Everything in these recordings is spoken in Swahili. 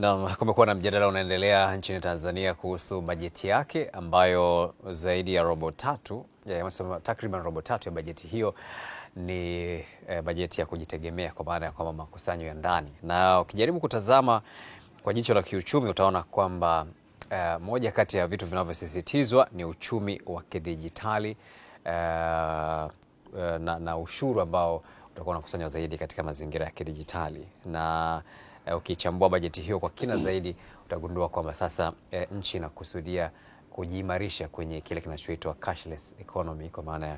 Na kumekuwa na mjadala unaendelea nchini Tanzania kuhusu bajeti yake ambayo zaidi ya takriban robo tatu ya bajeti hiyo ni bajeti ya kujitegemea, kwa maana ya kwamba makusanyo ya ndani. Na ukijaribu kutazama kwa jicho la kiuchumi utaona kwamba moja kati ya vitu vinavyosisitizwa ni uchumi wa kidijitali na ushuru ambao utakuwa unakusanywa zaidi katika mazingira ya kidijitali. Na ukichambua bajeti hiyo kwa kina zaidi utagundua kwamba sasa nchi inakusudia kujiimarisha kwenye kile kinachoitwa cashless economy, kwa maana ya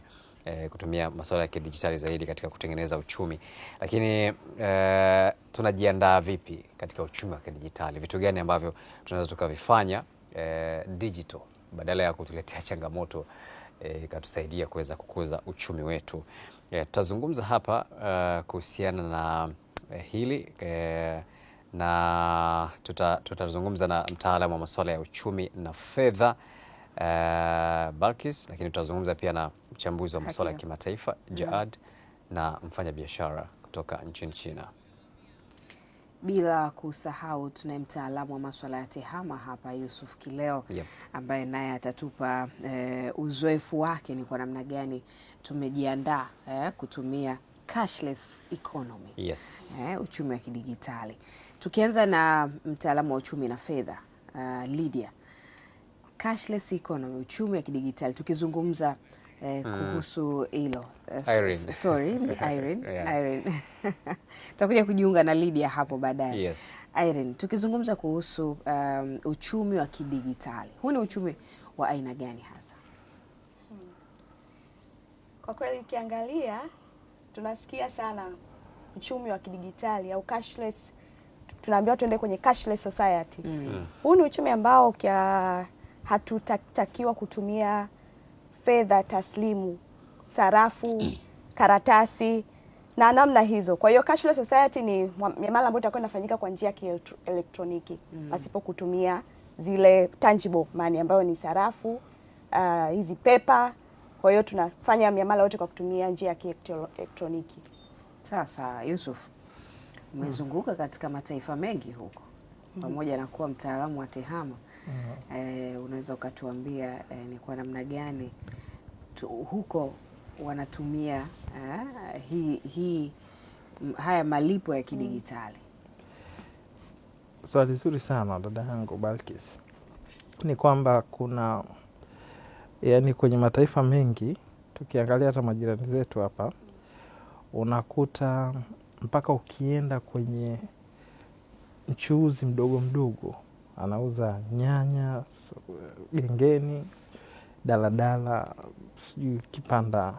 kutumia masuala ya kidijitali zaidi katika kutengeneza uchumi. Lakini tunajiandaa vipi katika uchumi wa kidijitali? Vitu gani ambavyo tunaweza tukavifanya digital badala ya kutuletea changamoto ikatusaidia kuweza kukuza uchumi wetu? Tutazungumza hapa kuhusiana na hili na tutazungumza na mtaalamu wa masuala ya uchumi na fedha Balkis, lakini tutazungumza pia na mchambuzi wa masuala ya kimataifa Jad na mfanya biashara kutoka nchini China. Bila kusahau tunaye mtaalamu wa masuala ya tehama hapa Yusuf Kileo, ambaye naye atatupa uzoefu wake ni kwa namna gani tumejiandaa kutumia cashless economy, uchumi wa kidigitali. Tukianza na mtaalamu wa uchumi na fedha Lydia, cashless economy, uchumi wa kidigitali, tukizungumza kuhusu hilo Irene tutakuja kujiunga na Lydia hapo baadaye. Irene, tukizungumza kuhusu uchumi wa kidigitali, huu ni uchumi wa aina gani hasa? Kwa kweli ukiangalia tunasikia sana uchumi wa kidigitali au cashless, tunaambiwa tuende kwenye cashless society. Huu ni uchumi ambao hatutakiwa kutumia fedha taslimu, sarafu, karatasi na namna hizo. Kwa hiyo cashless society ni miamala ambayo itakuwa inafanyika kwa njia ya kielektroniki pasipo kutumia zile tangible money ambayo ni sarafu, hizi pepa. Kwa hiyo tunafanya miamala yote kwa kutumia njia ya kielektroniki. Sasa Yusuf, umezunguka katika mataifa mengi huko pamoja na kuwa mtaalamu wa tehama. Unaweza ukatuambia ni kwa namna gani huko wanatumia haya malipo ya kidigitali? Swali zuri sana dada yangu Balkis. Ni kwamba kuna kwenye mataifa mengi, tukiangalia hata majirani zetu hapa, unakuta mpaka ukienda kwenye mchuuzi mdogo mdogo anauza nyanya gengeni, daladala, sijui kipanda,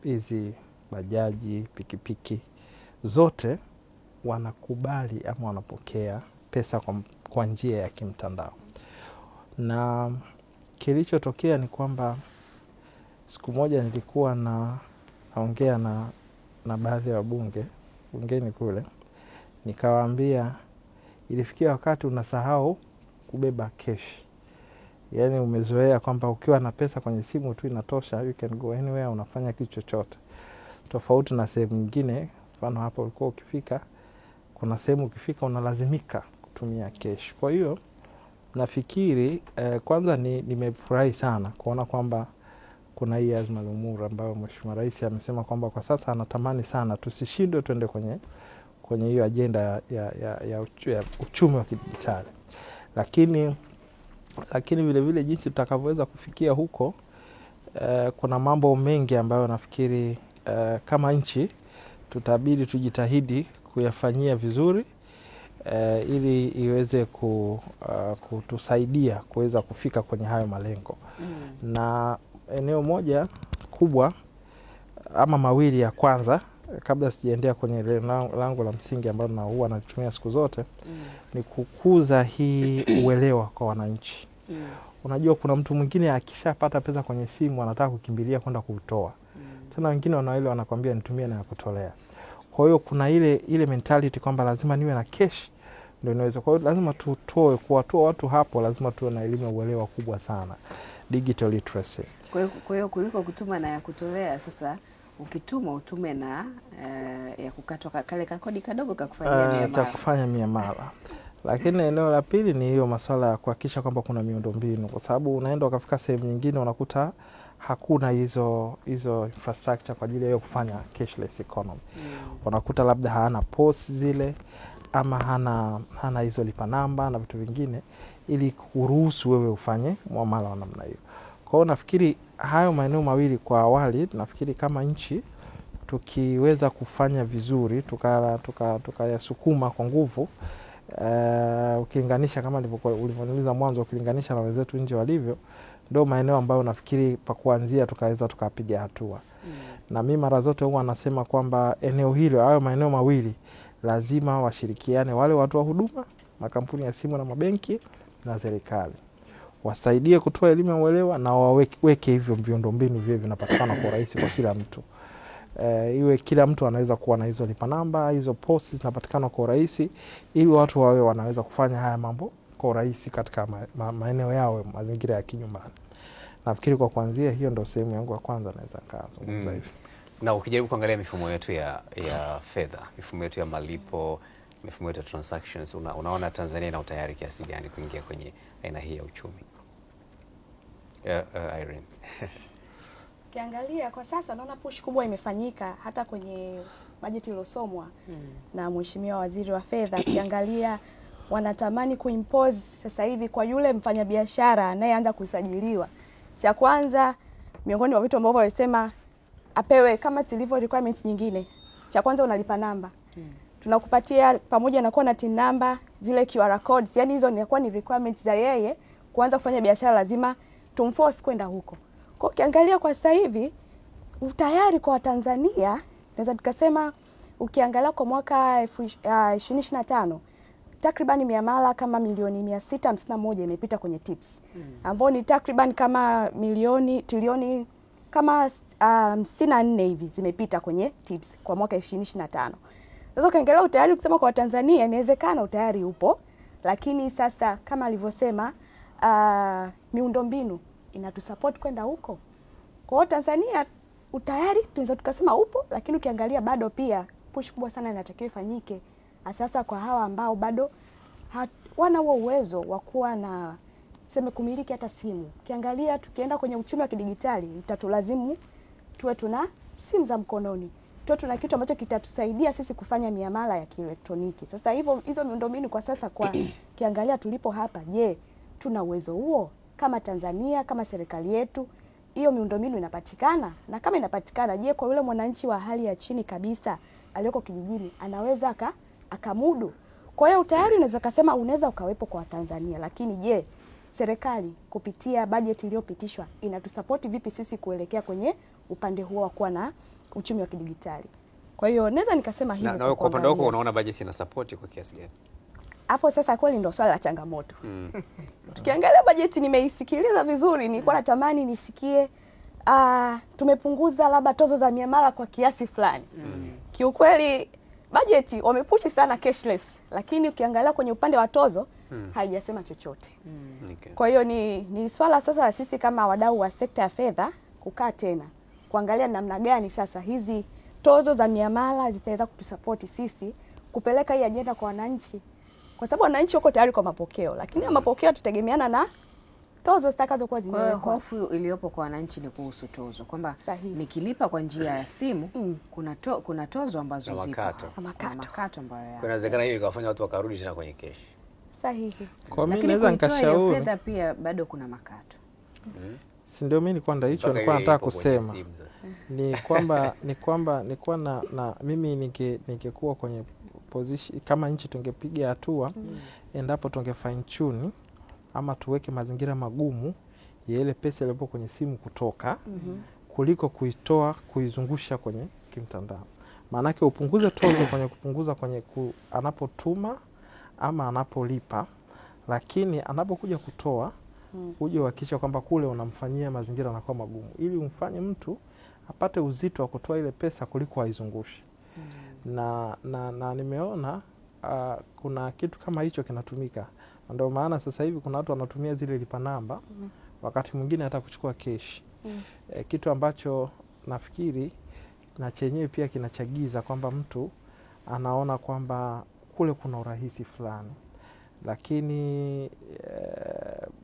hizi bajaji, pikipiki, zote wanakubali ama wanapokea pesa kwa njia ya kimtandao. Na kilichotokea ni kwamba siku moja nilikuwa naongea na baadhi ya wabunge bungeni kule, nikawaambia ilifikia wakati unasahau kubeba cash. Yaani umezoea kwamba ukiwa na pesa kwenye simu tu inatosha, you can go anywhere, unafanya kitu chochote. Tofauti na sehemu nyingine, mfano hapa ulikuwa ukifika, kuna sehemu ukifika unalazimika kutumia cash. Kwa hiyo nafikiri kwanza nimefurahi sana kuona kwamba kuna hii azma lumura ambayo Mheshimiwa Rais amesema kwamba kwa sasa anatamani sana tusishindwe tuende kwenye hiyo ajenda ya uchumi wa kidijitali. Lakini vile vile jinsi tutakavyoweza kufikia huko, kuna mambo mengi ambayo nafikiri kama nchi tutabidi tujitahidi kuyafanyia vizuri ili iweze kutusaidia kuweza kufika kwenye hayo malengo. Na eneo moja kubwa ama mawili ya kwanza, kabla sijaendea kwenye lango la msingi ambalo na huwa natumia siku zote, ni kukuza hii uelewa kwa wananchi. Unajua kuna mtu mwingine akishapata pesa kwenye simu anataka kukimbilia kwenda kutoa. Tena wengine wanakwambia nitumie na kutolea. Kwa hiyo kuna ile mentality kwamba lazima niwe na cash ndio inaweza. Kwa hiyo lazima kuwatoa watu hapo, lazima tuwe na elimu ya uelewa kubwa sana, digital literacy. Kwa hiyo kuliko kutuma na ya kutolea, sasa ukituma utume na ya kukatwa kale kakodi kadogo kakufanyia miamala. Cha kufanya miamala. Lakini eneo la pili ni hiyo masuala ya kuhakikisha kwamba kuna miundombinu, kwa sababu unaenda ukafika sehemu nyingine unakuta hakuna hizo infrastructure kwa ajili ya hiyo kufanya cashless economy. Unakuta labda hana POS zile ama hana hizo lipa namba na vitu vingine ili kuruhusu wewe ufanye muamala wa namna hiyo. Kwa hiyo nafikiri hayo maeneo mawili kwa awali, nafikiri kama nchi tukiweza kufanya vizuri tukayasukuma kwa nguvu, ukilinganisha kama ulivyoniuliza mwanzo, ukilinganisha na wenzetu nje walivyo, ndio maeneo ambayo nafikiri pa kuanzia tukaweza tukapiga hatua. Na mimi mara zote huwa nasema kwamba eneo hilo, hayo maeneo mawili lazima washirikiane, wale watu wa huduma, makampuni ya simu na mabenki na serikali. Wasaidie kutoa elimu ya uelewa na waweke hivyo miundombinu vile vinapatikana kwa urahisi kwa kila mtu. Iwe kila mtu anaweza kuwa na hizo lipa namba, hizo POS zinapatikana kwa urahisi ili watu wawe wanaweza kufanya haya mambo kwa urahisi katika maeneo yao, mazingira ya kinyumbani. Nafikiri kwa kuanzia hiyo ndio sehemu yangu ya kwanza naweza kuzungumza hivi. Na ukijaribu kuangalia mifumo yetu ya fedha, mifumo yetu ya malipo, mifumo yetu ya transactions, unaona Tanzania ina utayari kiasi gani kuingia kwenye aina hii ya uchumi? Irene. Ukiangalia kwa sasa naona push kubwa imefanyika hata kwenye bajeti iliyosomwa na Mheshimiwa Waziri wa Fedha. Ukiangalia wanatamani kuimpose sasa hivi kwa yule mfanyabiashara anayeanza kusajiliwa. Cha kwanza miongoni mwa vitu ambavyo walisema apewe kama tilivyo requirements nyingine. Cha kwanza unalipa namba. Tunakupatia pamoja na kuwa na TIN number, zile QR codes, yani hizo ni requirements za yeye kuanza kufanya biashara, lazima tumforce kwenda huko. Kwa ukiangalia kwa sasa hivi utayari kwa Tanzania, naweza tukasema ukiangalia kwa mwaka 2025 takriban miamala kama milioni 651 imepita kwenye TIPS. Ambao ni takriban kama trilioni kama 54 hivi zimepita kwenye TIPS kwa mwaka 2025. Sasa ukiangalia utayari kusema kwa Tanzania, inawezekana utayari upo, lakini sasa kama alivyosema miundombinu inatusupport kwenda huko. Kwa hiyo Tanzania utayari tunaweza tukasema upo, lakini ukiangalia bado pia push kubwa sana inatakiwa ifanyike, sasa kwa hawa ambao bado wana huo uwezo wa kuwa na kumiliki hata simu. Ukiangalia tukienda kwenye uchumi wa kidigitali, itatulazimu tuwe tuna simu za mkononi, tuwe tuna kitu ambacho kitatusaidia sisi kufanya miamala ya kielektroniki. Sasa hivyo hizo miundombinu kwa sasa kwa kiangalia tulipo hapa, je, tuna uwezo huo kama Tanzania, kama serikali yetu? Hiyo miundombinu inapatikana? Na kama inapatikana, je, kwa yule mwananchi wa hali ya chini kabisa aliyoko kijijini anaweza akamudu? Kwa hiyo utayari unaweza kusema unaweza ukawepo kwa Tanzania, lakini je, serikali kupitia bajeti iliyopitishwa inatusupport vipi sisi kuelekea kwenye upande huo wa kuwa na uchumi wa kidigitali? Kwa hiyo naweza nikasema hivyo. Na kwa upande wako unaona bajeti ina support kwa kiasi gani? Hapo sasa kweli ndio swala la changamoto. Tukiangalia bajeti nimeisikiliza vizuri, nilikuwa natamani nisikie tumepunguza labda tozo za miamala kwa kiasi fulani. Kiukweli bajeti wamepushi sana cashless, lakini ukiangalia kwenye upande wa tozo haijasema chochote. Okay. Kwa hiyo ni swala sasa sisi kama wadau wa sekta ya fedha kukaa tena kuangalia namna gani sasa hizi tozo za miamala zitaweza kutusapoti sisi kupeleka hii ajenda kwa wananchi, kwa sababu wananchi wako tayari kwa mapokeo, lakini mapokeo tutategemeana na tozo zitakazokuwa zimewekwa. Kwa hofu iliyopo kwa wananchi ni kuhusu tozo, kwamba nikilipa kwa njia ya simu kuna tozo ambazo zipo, makato ambayo inawezekana hiyo ikawafanya watu wakarudi tena kwenye keshi. Sahihi. Kwa mimi naweza nikashauri fedha pia bado kuna makato. Si ndio mimi nilikuwa nilikuwa nataka kusema ni kwamba nilikuwa na mimi ningekuwa kwenye position kama nchi tungepiga hatua endapo tunge fine tune ama tuweke mazingira magumu ya ile pesa iliyopo kwenye simu kutoka kuliko kuizungusha kwenye kimtandao. Maana yake upunguze tozo kwenye kupunguza kwenye anapotuma ama anapolipa, lakini anapokuja kutoa uje uhakikisha kwamba kule unamfanyia mazingira yanakuwa magumu ili umfanye mtu apate uzito wa kutoa ile pesa kuliko aizungushe. Na nimeona kuna kitu kama hicho kinatumika. Ndio maana sasa hivi kuna watu wanatumia zile lipa namba wakati mwingine hata kuchukua cash. Kitu ambacho nafikiri na chenyewe pia kinachagiza kwamba mtu anaona kwamba kule kuna urahisi fulani, lakini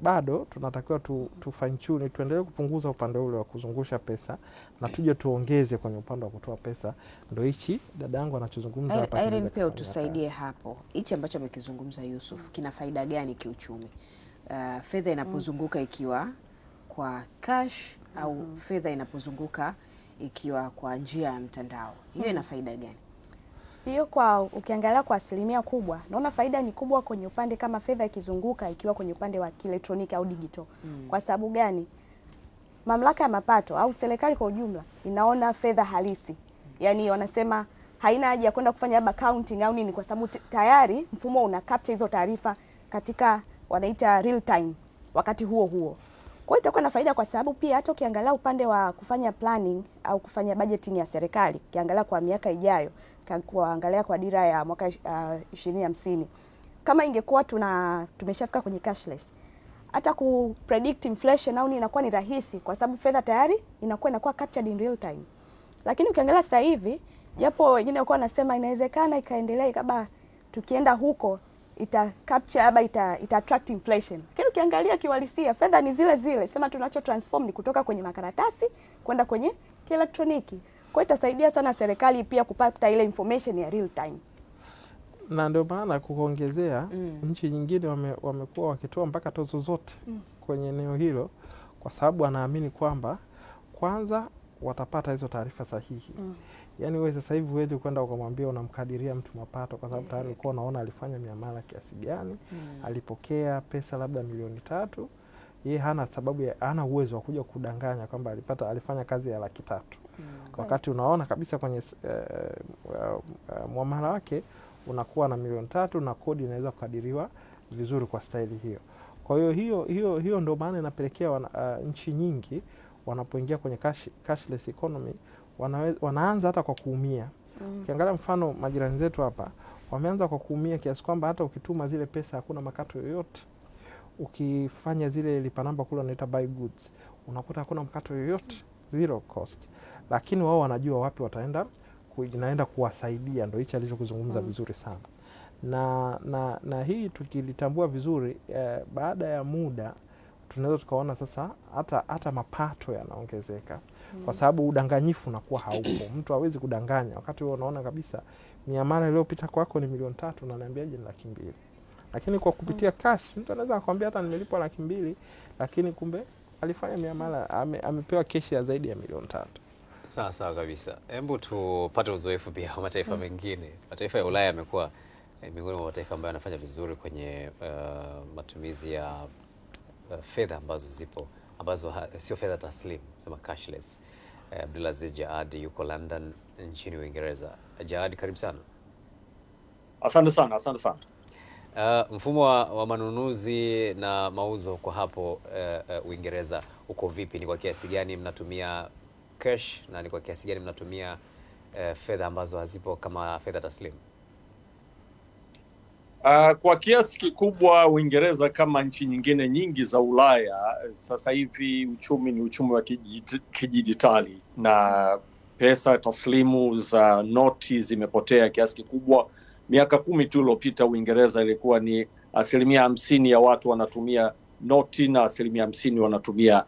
bado tunatakiwa tu fine tune, tuendelee kupunguza upande ule wa kuzungusha pesa na tuje tuongeze kwenye upande wa kutoa pesa. Ndio hichi dadangu anachozungumza hapa. Irene, pia utusaidie hapo, hichi ambacho amekizungumza Yusuf kina faida gani kiuchumi? Fedha inapozunguka ikiwa kwa cash au fedha inapozunguka ikiwa kwa njia ya mtandao, hiyo ina faida gani? Hiyo kwa ukiangalia kwa asilimia kubwa, naona faida ni kubwa kwenye upande kama fedha ikizunguka ikiwa kwenye upande wa kielektroniki au digital. Kwa sababu gani? Mamlaka ya mapato au serikali kwa ujumla inaona fedha halisi. Yaani wanasema haina haja ya kwenda kufanya accounting au nini, kwa sababu tayari mfumo una capture hizo taarifa katika wanaita real time wakati huo huo. Kwa hiyo itakuwa na faida, kwa sababu pia hata ukiangalia upande wa kufanya planning au kufanya budgeting ya serikali, ukiangalia kwa miaka ijayo, kuangalia kwa dira ya mwaka 2050, kama ingekuwa tumeshafika kwenye cashless, hata ku predict inflation au inakuwa ni rahisi, kwa sababu fedha tayari inakuwa captured in real time. Lakini ukiangalia sasa hivi, japo wengine walikuwa wanasema inawezekana ikaendelea kama tukienda huko ita capture aba ita attract inflation, lakini ukiangalia kiwalisia fedha ni zile zile, sema tunacho transform ni kutoka kwenye makaratasi kwenda kwenye kielektroniki. Kwa hiyo itasaidia sana serikali pia kupata ile information ya real time. Na ndio maana kuongezea nchi nyingine wamekuwa wakitoa mpaka tozo zote kwenye eneo hilo, kwa sababu wanaamini kwamba kwanza watapata hizo taarifa sahihi. Yaani wewe sasa hivi huwezi kwenda ukamwambia unamkadiria mtu mapato, kwa sababu tayari ulikuwa unaona alifanya miamala kiasi gani, alipokea pesa labda milioni 3. Yeye hana sababu hana uwezo wa kuja kudanganya kwamba alifanya kazi ya 300,000. Wakati unaona kabisa kwenye muamala wake unakuwa na milioni 3 na kodi inaweza kukadiriwa vizuri kwa staili hiyo. Kwa hiyo ndio maana inapelekea nchi nyingi wanapoingia kwenye cashless economy wanaanza hata kwa kuumia. Ukiangalia mfano majirani zetu hapa wameanza kwa kuumia kiasi kwamba hata ukituma zile pesa hakuna makato yoyote. Ukifanya zile lipa namba kule wanaita buy goods, unakuta hakuna mkato yoyote, zero cost. Lakini wao wanajua wapi wataenda inaenda kuwasaidia. Ndio hicho alichokuzungumza vizuri sana. Na hii tukilitambua vizuri, baada ya muda tunaweza tukaona sasa hata mapato yanaongezeka. Kwa sababu udanganyifu unakuwa haupo. Mtu hawezi kudanganya wakati wewe unaona kabisa miamala iliyopita kwako ni milioni 3 na naambiaje ni 200,000. Lakini kwa kupitia cash mtu anaweza akwambia hata nimelipwa 200,000, lakini kumbe alifanya miamala amepewa keshi ya zaidi ya milioni 3. Sawa kabisa. Hebu tupate uzoefu pia wa mataifa mengine. Mataifa ya Ulaya yamekuwa miongoni mwa mataifa ambayo yanafanya vizuri kwenye matumizi ya fedha ambazo zipo, ambazo sio fedha taslimu, sema cashless. Abdulaziz Jaad yuko London nchini Uingereza. Jaad, karibu sana. Asante sana. Mfumo wa manunuzi na mauzo kwa hapo Uingereza uko vipi? Ni kwa kiasi gani mnatumia cash na ni kwa kiasi gani mnatumia fedha ambazo hazipo kama fedha taslimu? Kwa kiasi kikubwa Uingereza kama nchi nyingine nyingi za Ulaya sasa hivi uchumi ni uchumi wa kidijitali, na pesa taslimu za noti zimepotea kiasi kikubwa. Miaka 10 tu iliyopita Uingereza ilikuwa ni 50% ya watu wanatumia noti na 50% wanatumia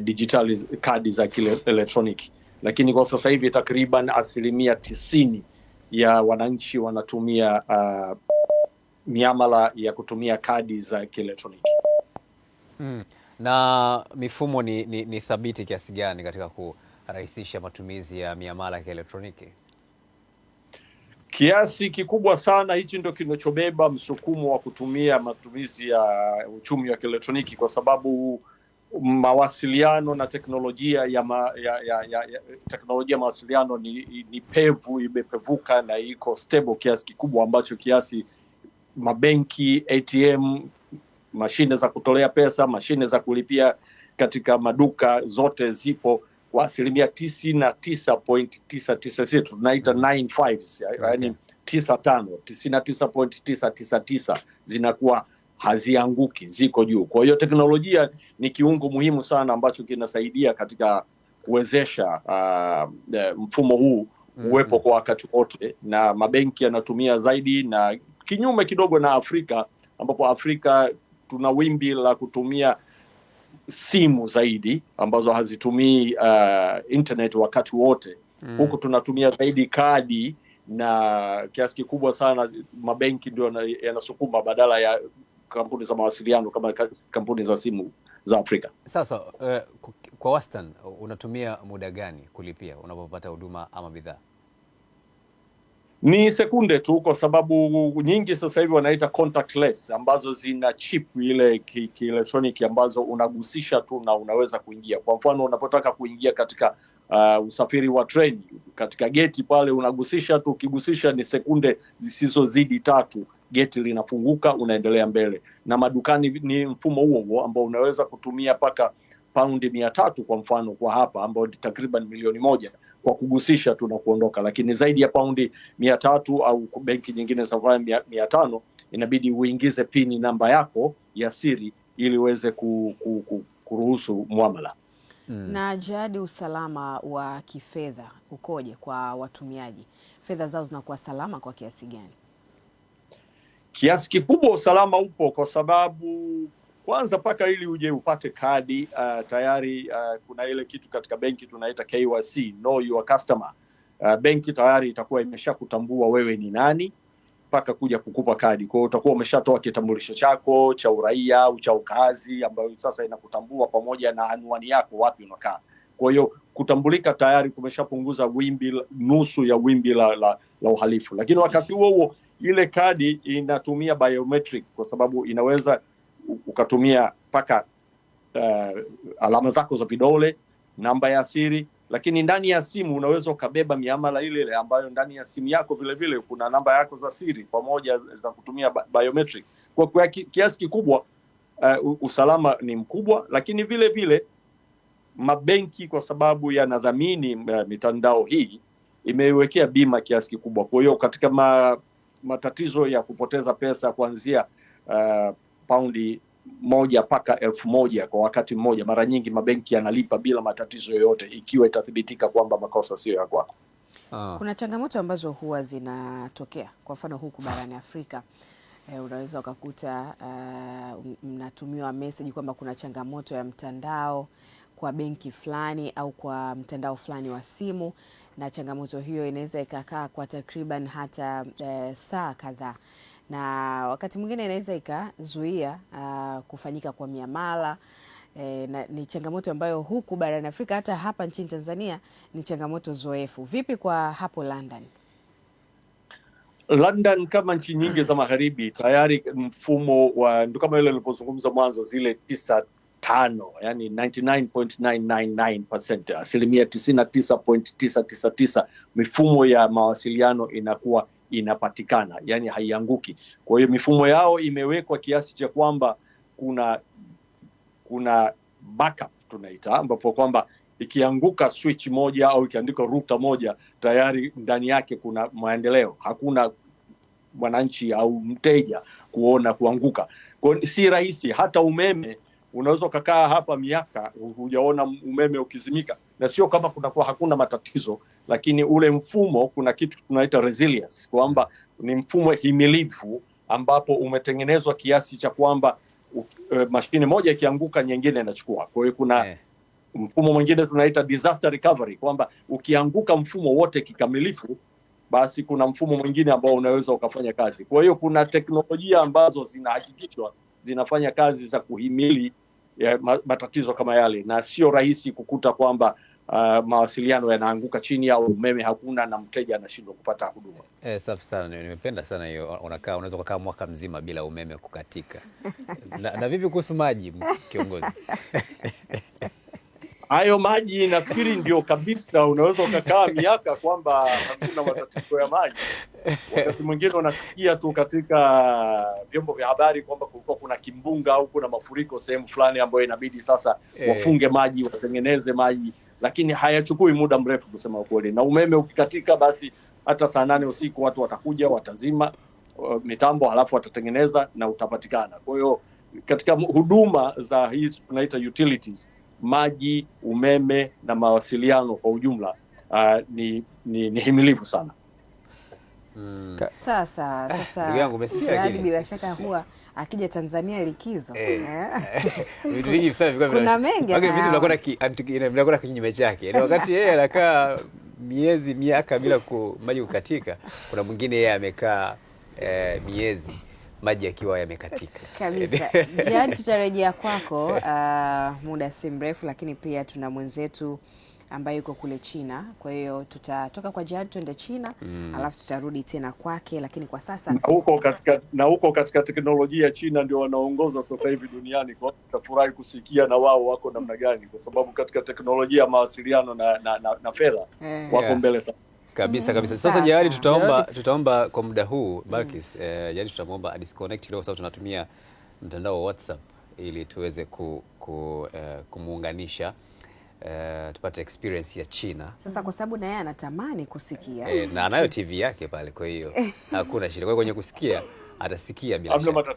digitali, kadi za kielektroniki. Lakini kwa sasa hivi takriban 90% ya wananchi wanatumia miamala ya kutumia kadi za kielektroniki. Na mifumo ni thabiti kiasi gani katika kurahisisha matumizi ya miamala ya kielektroniki? Kiasi kikubwa sana. Hichi ndio kinachobeba msukumo wa kutumia matumizi ya uchumi wa kielektroniki, kwa sababu mawasiliano na teknolojia teknolojia mawasiliano ni imepevuka na iko stable kiasi kikubwa, ambacho kiasi mabenki, ATM, mashine za kutolea pesa, mashine za kulipia katika maduka zote zipo kwa 99.999, tunaita 95s, yaani 99.999 zinakuwa hazianguki, ziko juu. Kwa hiyo teknolojia ni kiungo muhimu sana ambacho kinasaidia katika kuwezesha mfumo huu uwepo kwa wakati wote, na mabenki yanatumia zaidi, na kinyume kidogo na Afrika, ambapo Afrika tuna wimbi la kutumia simu zaidi ambazo hazitumii internet wakati wote. Huku tunatumia zaidi kadi, na kiasi kikubwa sana mabenki ndio yanasukuma badala ya kampuni za mawasiliano kama kampuni za simu za Afrika. Sasa kwa wastani unatumia muda gani kulipia unapopata huduma ama bidhaa? Ni sekunde tu, kwa sababu nyingi sasa hivi wanaita contactless, ambazo zina chip ile kielektroniki ambazo unagusisha tu na unaweza kuingia. Kwa mfano unapotaka kuingia katika usafiri wa treni, katika geti pale unagusisha tu, ukigusisha ni sekunde zisizozidi 3, geti linafunguka, unaendelea mbele. Na madukani ni mfumo huo ambao unaweza kutumia paka paundi 300 kwa mfano kwa hapa, ambao ni takriban milioni 1 kwa kugusisha tu na kuondoka. Lakini zaidi ya paundi 300 au benki nyingine za 500 inabidi uingize pini namba yako ya siri ili uweze kuruhusu muamala. Na jadi usalama wa kifedha ukoje kwa watumiaji? Fedha zao zinakuwa salama kwa kiasi gani? Kiasi kikubwa usalama upo, kwa sababu kwanza paka ili uje upate kadi tayari kuna ile kitu katika benki tunaita KYC, know your customer. Benki tayari itakuwa imeshakutambua wewe ni nani paka kuja kukupa kadi. Kwa hiyo utakuwa umeshatoa kitambulisho chako cha uraia au cha ukazi, ambayo sasa inakutambua pamoja na anwani yako, wapi unakaa. Kwa hiyo kutambulika tayari kumeshapunguza wimbi, nusu ya wimbi la uhalifu. Lakini wakati huo ile kadi inatumia biometric, kwa sababu inaweza ukatumia paka alama zako za vidole, namba ya siri. Lakini ndani ya simu unaweza ukabeba miamala ile ambayo ndani ya simu yako vile vile kuna namba yako za siri pamoja za kutumia biometric. Kwa kiasi kikubwa usalama ni mkubwa. Lakini vile vile mabenki, kwa sababu yanadhamini mitandao hii, imeiwekea bima kiasi kikubwa. Kwa hiyo katika matatizo ya kupoteza pesa kuanzia paundi 1 mpaka 1000 kwa wakati mmoja, mara nyingi mabenki yanalipa bila matatizo yoyote, ikiwa itathibitika kwamba makosa sio ya kwako. Kuna changamoto ambazo huwa zinatokea, kwa mfano huku barani Afrika unaweza ukakuta mnatumiwa message kwamba kuna changamoto ya mtandao kwa benki fulani au kwa mtandao fulani wa simu, na changamoto hiyo inaweza ikakaa kwa takriban hata saa kadhaa, na wakati mwingine inaweza ikazuia kufanyika kwa miamala. Na ni changamoto ambayo huku barani Afrika, hata hapa nchini Tanzania ni changamoto zoefu. Vipi kwa hapo London? London kama nchi nyingi za magharibi tayari mfumo wa ndio kama ile nilipozungumza mwanzo, zile 95, yani 99.999%, asilimia 99.999 mifumo ya mawasiliano inakuwa inapatikana, yani haianguki. Kwa hiyo mifumo yao imewekwa kiasi cha kwamba kuna backup tunaita, ambapo kwamba ikianguka switch moja au ikiandika router moja, tayari ndani yake kuna maendeleo. Hakuna mwananchi au mteja kuona kuanguka. Kwa hiyo si rahisi. Hata umeme unaweza kukaa hapa miaka hujaona umeme ukizimika, na sio kama kunakuwa hakuna matatizo, lakini ule mfumo kuna kitu tunaita resilience, kwamba ni mfumo himilivu ambapo umetengenezwa kiasi cha kwamba mashine moja ikianguka nyingine inachukua. Kwa hiyo kuna mfumo mwingine tunaita disaster recovery, kwamba ukianguka mfumo wote kikamilifu, basi kuna mfumo mwingine ambao unaweza ukafanya kazi. Kwa hiyo kuna teknolojia ambazo zinahakikishwa zinafanya kazi za kuhimili matatizo kama yale, na sio rahisi kukuta kwamba mawasiliano yanaanguka chini au umeme hakuna na mteja anashindwa kupata huduma. Safi sana, nimependa sana hiyo. Unaweza kukaa mwaka mzima bila umeme kukatika. na vipi kuhusu maji, kiongozi? Hayo maji nafikiri ndio kabisa, unaweza ukakaa miaka kwamba hakuna matatizo ya maji. Wakati mwingine unasikia tu katika vyombo vya habari kwamba kulikuwa kuna kimbunga au kuna mafuriko sehemu fulani ambayo inabidi sasa wafunge maji, watengeneze maji, lakini hayachukui muda mrefu kusema ukweli. Na umeme ukikatika, basi hata saa 8 usiku watu watakuja, watazima mitambo, halafu watatengeneza na utapatikana. Kwa hiyo katika huduma za hizi tunaita utilities, maji, umeme na mawasiliano kwa ujumla ni himilivu sana. Sasa ndugu yangu umesikia kile? Bila shaka huwa akija Tanzania likizo vitu vingi sana vilikuwa kuna mengi vinakwenda kinyume chake. Wakati yeye anakaa miaka bila maji kukatika, kuna mwingine yeye amekaa miezi maji yakiwa yamekatika kabisa. Jihad, tutarejea kwako muda si mrefu, lakini pia tuna mwenzetu ambaye yuko kule China. Kwa hiyo tutatoka kwa Jihad tuende China, alafu tutarudi tena kwake, lakini kwa sasa huko katika teknolojia China ndio wanaongoza sasa hivi duniani. Kwa tutafurahi kusikia na wao wako namna gani, kwa sababu katika teknolojia mawasiliano na fedha wako mbele sana. Kabisa. Sasa Jihad, tutaomba kwa muda huu Balkis, Jihad tutamwomba disconnect leo, sababu tunatumia mtandao wa WhatsApp ili tuweze kumuunganisha tupate experience ya China. Sasa kwa sababu na yeye anatamani kusikia na anayo TV yake pale, kwa hiyo hakuna shida. Kwa hiyo kwenye kusikia atasikia bila shaka.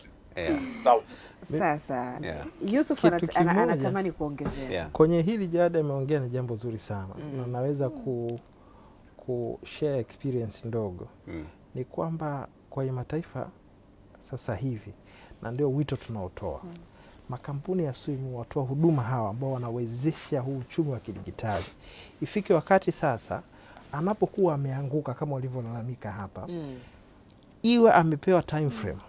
Sasa Yusuf anatamani kuongezea kwenye hili. Jihad ameongea ni jambo zuri sana na naweza share experience ndogo. Ni kwamba kwa mataifa sasa hivi, na ndio wito tunaotoa, makampuni ya simu, watoa huduma hawa ambao wanawezesha huu uchumi wa kidijitali, ifike wakati sasa anapokuwa ameanguka kama walivyolalamika hapa, iwe amepewa time frame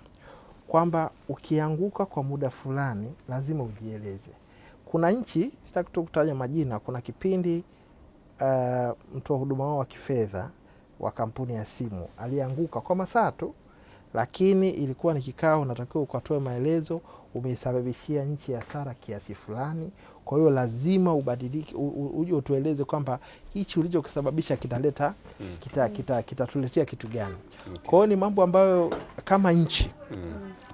kwamba ukianguka kwa muda fulani lazima ujieleze. Kuna nchi, sitaki kutaja majina, kuna kipindi mtoa huduma wao wa kifedha wa kampuni ya simu alianguka kwa masaa tu, lakini ilikuwa ni kikao, unatakiwa ukatoe maelezo, umeisababishia nchi hasara kiasi fulani, kwa hiyo lazima ubadilike, uje utueleze kwamba hichi ulichokisababisha kitaleta kitatuletea kitu gani. Kwa hiyo ni mambo ambayo kama nchi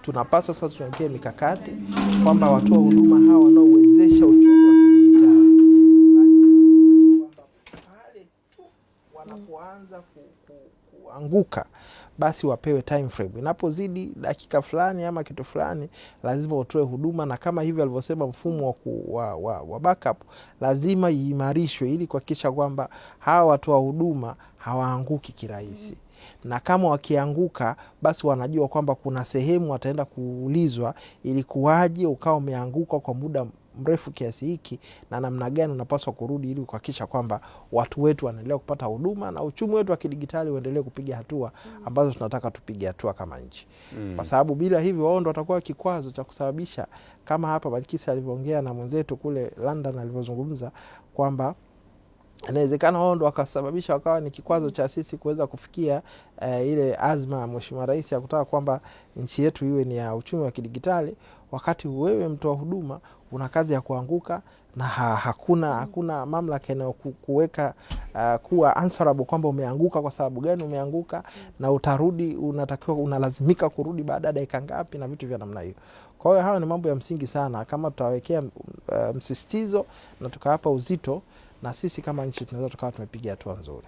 tunapaswa sasa tuwekee mikakati kwamba watoa huduma hawa wanaowezesha uchumi wa kidijitali pale tu wanapoanza kuanguka basi wapewe time frame. Inapozidi dakika fulani ama kitu fulani lazima utoe huduma, na kama hivyo alivyosema mfumo wa backup lazima iimarishwe ili kuhakikisha kwamba hawa watu wa huduma hawaanguki kirahisi. Na kama wakianguka basi wanajua kwamba kuna sehemu wataenda kuulizwa ili kuwaje ukawa umeanguka kwa muda mrefu kiasi hiki na namna gani unapaswa kurudi, ili kuhakikisha kwamba watu wetu wanaendelea kupata huduma na uchumi wetu wa kidijitali uendelee kupiga hatua ambazo tunataka tupige hatua kama nchi. Kwa sababu bila hivyo wao ndio watakuwa kikwazo cha kusababisha, kama hapa Balkisi alivyoongea na mwenzetu kule London alivyozungumza kwamba inawezekana wao ndo wakasababisha wakawa ni kikwazo cha sisi kuweza kufikia ile azma ya Mheshimiwa Rais ya kutaka kwamba nchi yetu iwe ni ya uchumi wa kidijitali, wakati wewe mtoa huduma una kazi ya kuanguka na hakuna mamlaka inayokuweka kuwa answerable kwamba umeanguka kwa sababu gani umeanguka, na utarudi, unalazimika kurudi baada ya dakika ngapi na vitu vya namna hiyo. Kwa hiyo hayo ni mambo ya msingi sana, kama tutawekea msisitizo na tukawapa uzito, na sisi kama nchi tunaweza tukawa tumepiga hatua nzuri.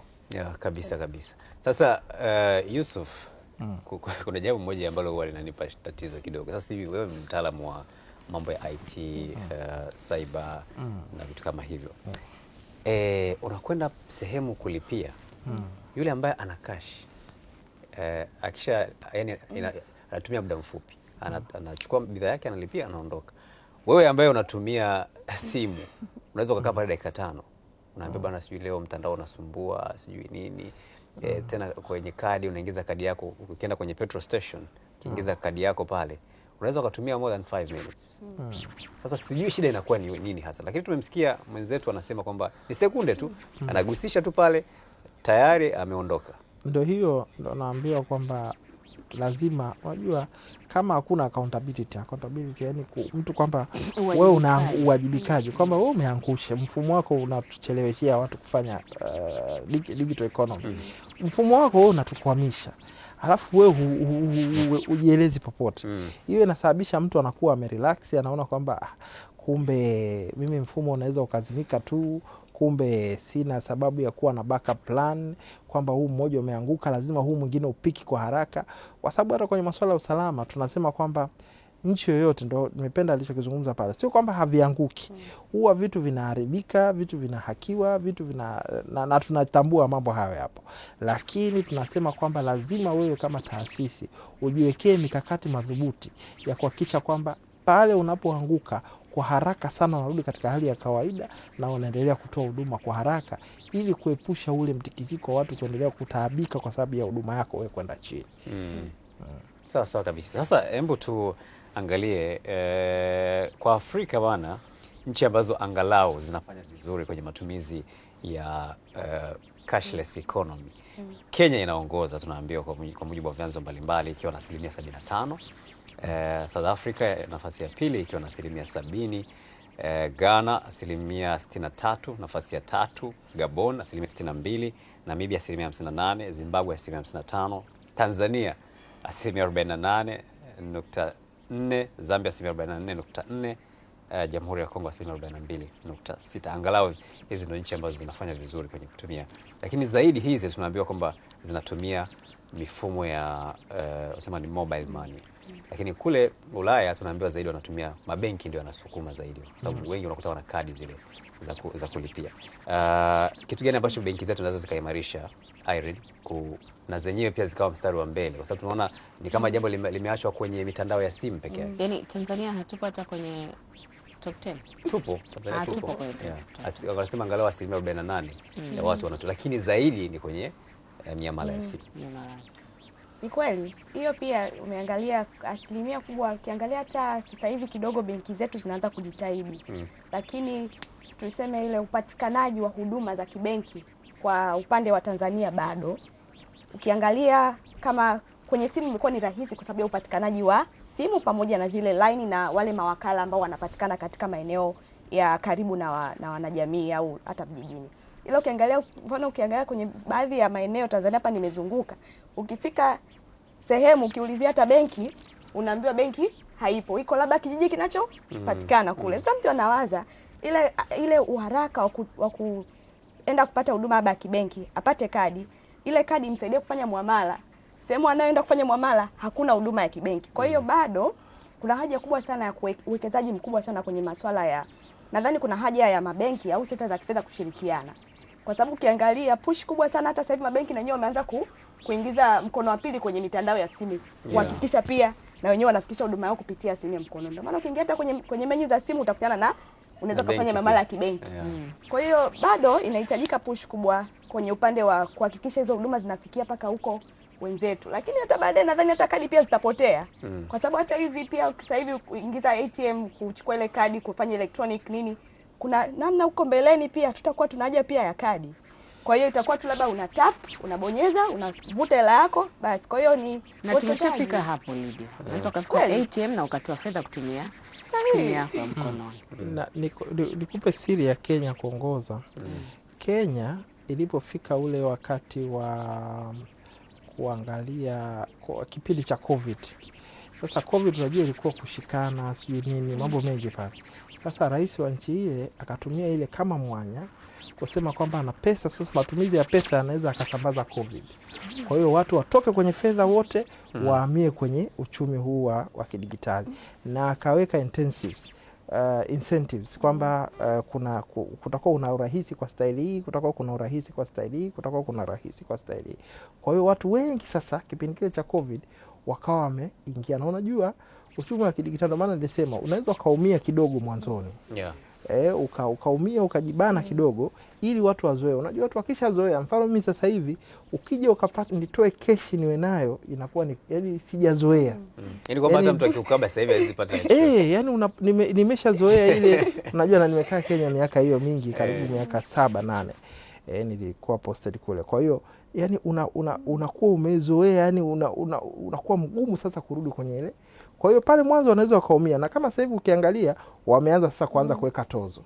Kabisa. Sasa Yusuf, kuna jambo moja ambalo huwa linanipa tatizo kidogo. Sasa hivi wewe ni mtaalamu wa mambo ya IT, cyber na vitu kama hivyo. Unakwenda sehemu kulipia, yule ambaye ana cash akisha anatumia muda mfupi, anachukua bidhaa yake analipia anaondoka. Wewe ambaye unatumia simu unaweza kukaa pale dakika 5 unaambia bana, sijui leo mtandao unasumbua, sijui nini. Tena kwenye kadi unaingiza kadi yako, ukienda kwenye petrol station ukiingiza kadi yako pale unaweza kutumia more than 5 minutes. Sasa sijui shida inakuwa ni nini hasa, lakini tumemsikia mwenzetu anasema kwamba ni sekunde tu anagusisha tu pale tayari ameondoka. Ndio hiyo ndo naambia kwamba lazima, unajua kama hakuna accountability yani mtu kwamba wewe una uwajibikaji kwamba wewe umeangusha mfumo wako, unatucheleweshia watu kufanya digital economy. Mfumo wako wewe unatukwamisha, alafu wewe ujielezi popote. Hiyo inasababisha mtu anakuwa amerelax, anaona kwamba kumbe mimi mfumo unaweza ukazimika tu, kumbe sina sababu ya kuwa na backup plan, kwamba huu mmoja umeanguka lazima huu mwingine upiki kwa haraka. Kwa sababu hata kwenye masuala ya usalama tunasema kwamba nchi yoyote, ndo nimependa alichokizungumza pale, sio kwamba havianguki. Huwa vitu vinaharibika, vitu vinahakiwa, vitu na tunatambua mambo hayo hapo, lakini tunasema kwamba lazima wewe kama taasisi ujiwekee mikakati madhubuti ya kuhakikisha kwamba pale unapoanguka kwa haraka sana unarudi katika hali ya kawaida na unaendelea kutoa huduma kwa haraka, ili kuepusha ule mtikisiko wa watu kuendelea kutaabika kwa sababu ya huduma yako wewe kwenda chini. Sawa sawa kabisa. Sasa hebu tuangalie kwa Afrika bwana, nchi ambazo angalau zinafanya vizuri kwenye matumizi ya cashless economy. Kenya inaongoza, tunaambiwa kwa mujibu wa vyanzo mbalimbali, ikiwa na 75%. South Africa nafasi ya pili ikiwa na 70%. Ghana 63%, nafasi ya 3. Gabon 62%, Namibia 58%, Zimbabwe 55%, Tanzania 48.4%, Zambia 44.4%, Jamhuri ya Kongo 42.6%. Angalau hizi ndio nchi ambazo zinafanya vizuri kwenye kutumia, lakini zaidi hizi tunaambiwa kwamba zinatumia mifumo ya wasema ni mobile money, lakini kule Ulaya tunaambiwa zaidi wanatumia mabenki, ndio yanasukuma zaidi, kwa sababu wengi unakuta wana kadi zile za kulipia. Kitu gani ambacho benki zetu zinaweza zikaimarisha Irene, na zenyewe pia zikawa mstari wa mbele, kwa sababu tunaona ni kama jambo limeachwa kwenye mitandao ya simu peke yake. Yaani Tanzania hatupo hata kwenye top 10. Tupo Tanzania, tupo. Yeah. Wanasema angalau 48% ya watu wanatumia, lakini zaidi ni kwenye miamala ya simu. Ni kweli hiyo, pia umeangalia asilimia kubwa. Ukiangalia hata sasa hivi kidogo benki zetu zinaanza kujitahidi, lakini tuseme ile upatikanaji wa huduma za kibenki kwa upande wa Tanzania bado. Ukiangalia kama kwenye simu imekuwa ni rahisi kwa sababu ya upatikanaji wa simu pamoja na zile line na wale mawakala ambao wanapatikana katika maeneo ya karibu na wanajamii au hata vijijini. Ila ukiangalia kwenye baadhi ya maeneo Tanzania hapa nimezunguka, ukifika sehemu ukiulizia hata benki, unaambiwa benki haipo, iko labda kijiji kinachopatikana kule. Sasa mtu anawaza ile uharaka wa kuenda kupata huduma ya kibenki, apate kadi, ile kadi imsaidie kufanya muamala. Sehemu anayoenda kufanya muamala hakuna huduma ya kibenki. Kwa hiyo bado kuna haja kubwa sana ya uwekezaji mkubwa sana kwenye masuala ya, nadhani kuna haja ya mabenki au sekta za kifedha kushirikiana. Kwa sababu ukiangalia push kubwa sana hata sasa hivi mabenki na wenyewe wameanza kuingiza mkono wa pili kwenye mitandao ya simu, kuhakikisha pia na wenyewe wanafikisha huduma yao kupitia simu ya mkono. Ndio maana ukiingia hata kwenye menu za simu utakutana na unaweza kufanya mamala ya kibenki. Kwa hiyo bado inahitajika push kubwa kwenye upande wa kuhakikisha hizo huduma zinafikia paka huko wenzetu. Lakini hata baadaye nadhani hata kadi pia zitapotea. Kwa sababu hata hizi pia sasa hivi kuingiza ATM, kuchukua ile kadi, kufanya electronic nini, kuna namna huko mbeleni pia tutakuwa tunahaja pia ya kadi. Kwa hiyo itakuwa tu labda una tap, unabonyeza, unavuta hela yako basi. Kwa hiyo ni na tumeshafika hapo Lydia. Unaweza kufika ATM na ukatoa fedha kutumia simu yako ya mkononi. Na nikupe siri ya Kenya kuongoza. Kenya ilipofika ule wakati wa kuangalia kwa kipindi cha COVID. Sasa COVID unajua ilikuwa kushikana, sijui nini, mambo mengi pale. Sasa rais wa nchi ile akatumia ile kama mwanya kusema kwamba ana pesa, sasa matumizi ya pesa yanaweza akasambaza COVID. Kwa hiyo watu watoke kwenye fedha wote, wahamie kwenye uchumi huu wa kidigitali. Na akaweka incentives kwamba kutakuwa una urahisi kwa staili hii, kutakuwa kuna urahisi kwa staili hii, kutakuwa kuna urahisi kwa staili hii. Kwa hiyo watu wengi sasa kipindi kile cha COVID wakawa wameingia, na unajua uchumi wa kidigitali, ndio maana nilisema unaweza ukaumia kidogo mwanzoni. Ukaumia ukajibana kidogo ili watu wazoe. Unajua watu wakishazoea, mfano mimi sasa hivi ukija ukapata nitoe keshi niwe nayo, inakuwa ni yaani sijazoea. Yaani kwa hata mtu akiukaba sasa hivi hawezi pata hicho. Yaani nimeshazoea ile. Unajua na nimekaa Kenya miaka hiyo mingi, karibu miaka 7-8. Nilikuwa posted kule. Kwa hiyo yani unakuwa umezoea, yani unakuwa mgumu sasa kurudi kwenye ile. Kwa hiyo pale mwanzo wanaweza wakaumia, na kama sasa hivi ukiangalia wameanza sasa kuanza kuweka tozo.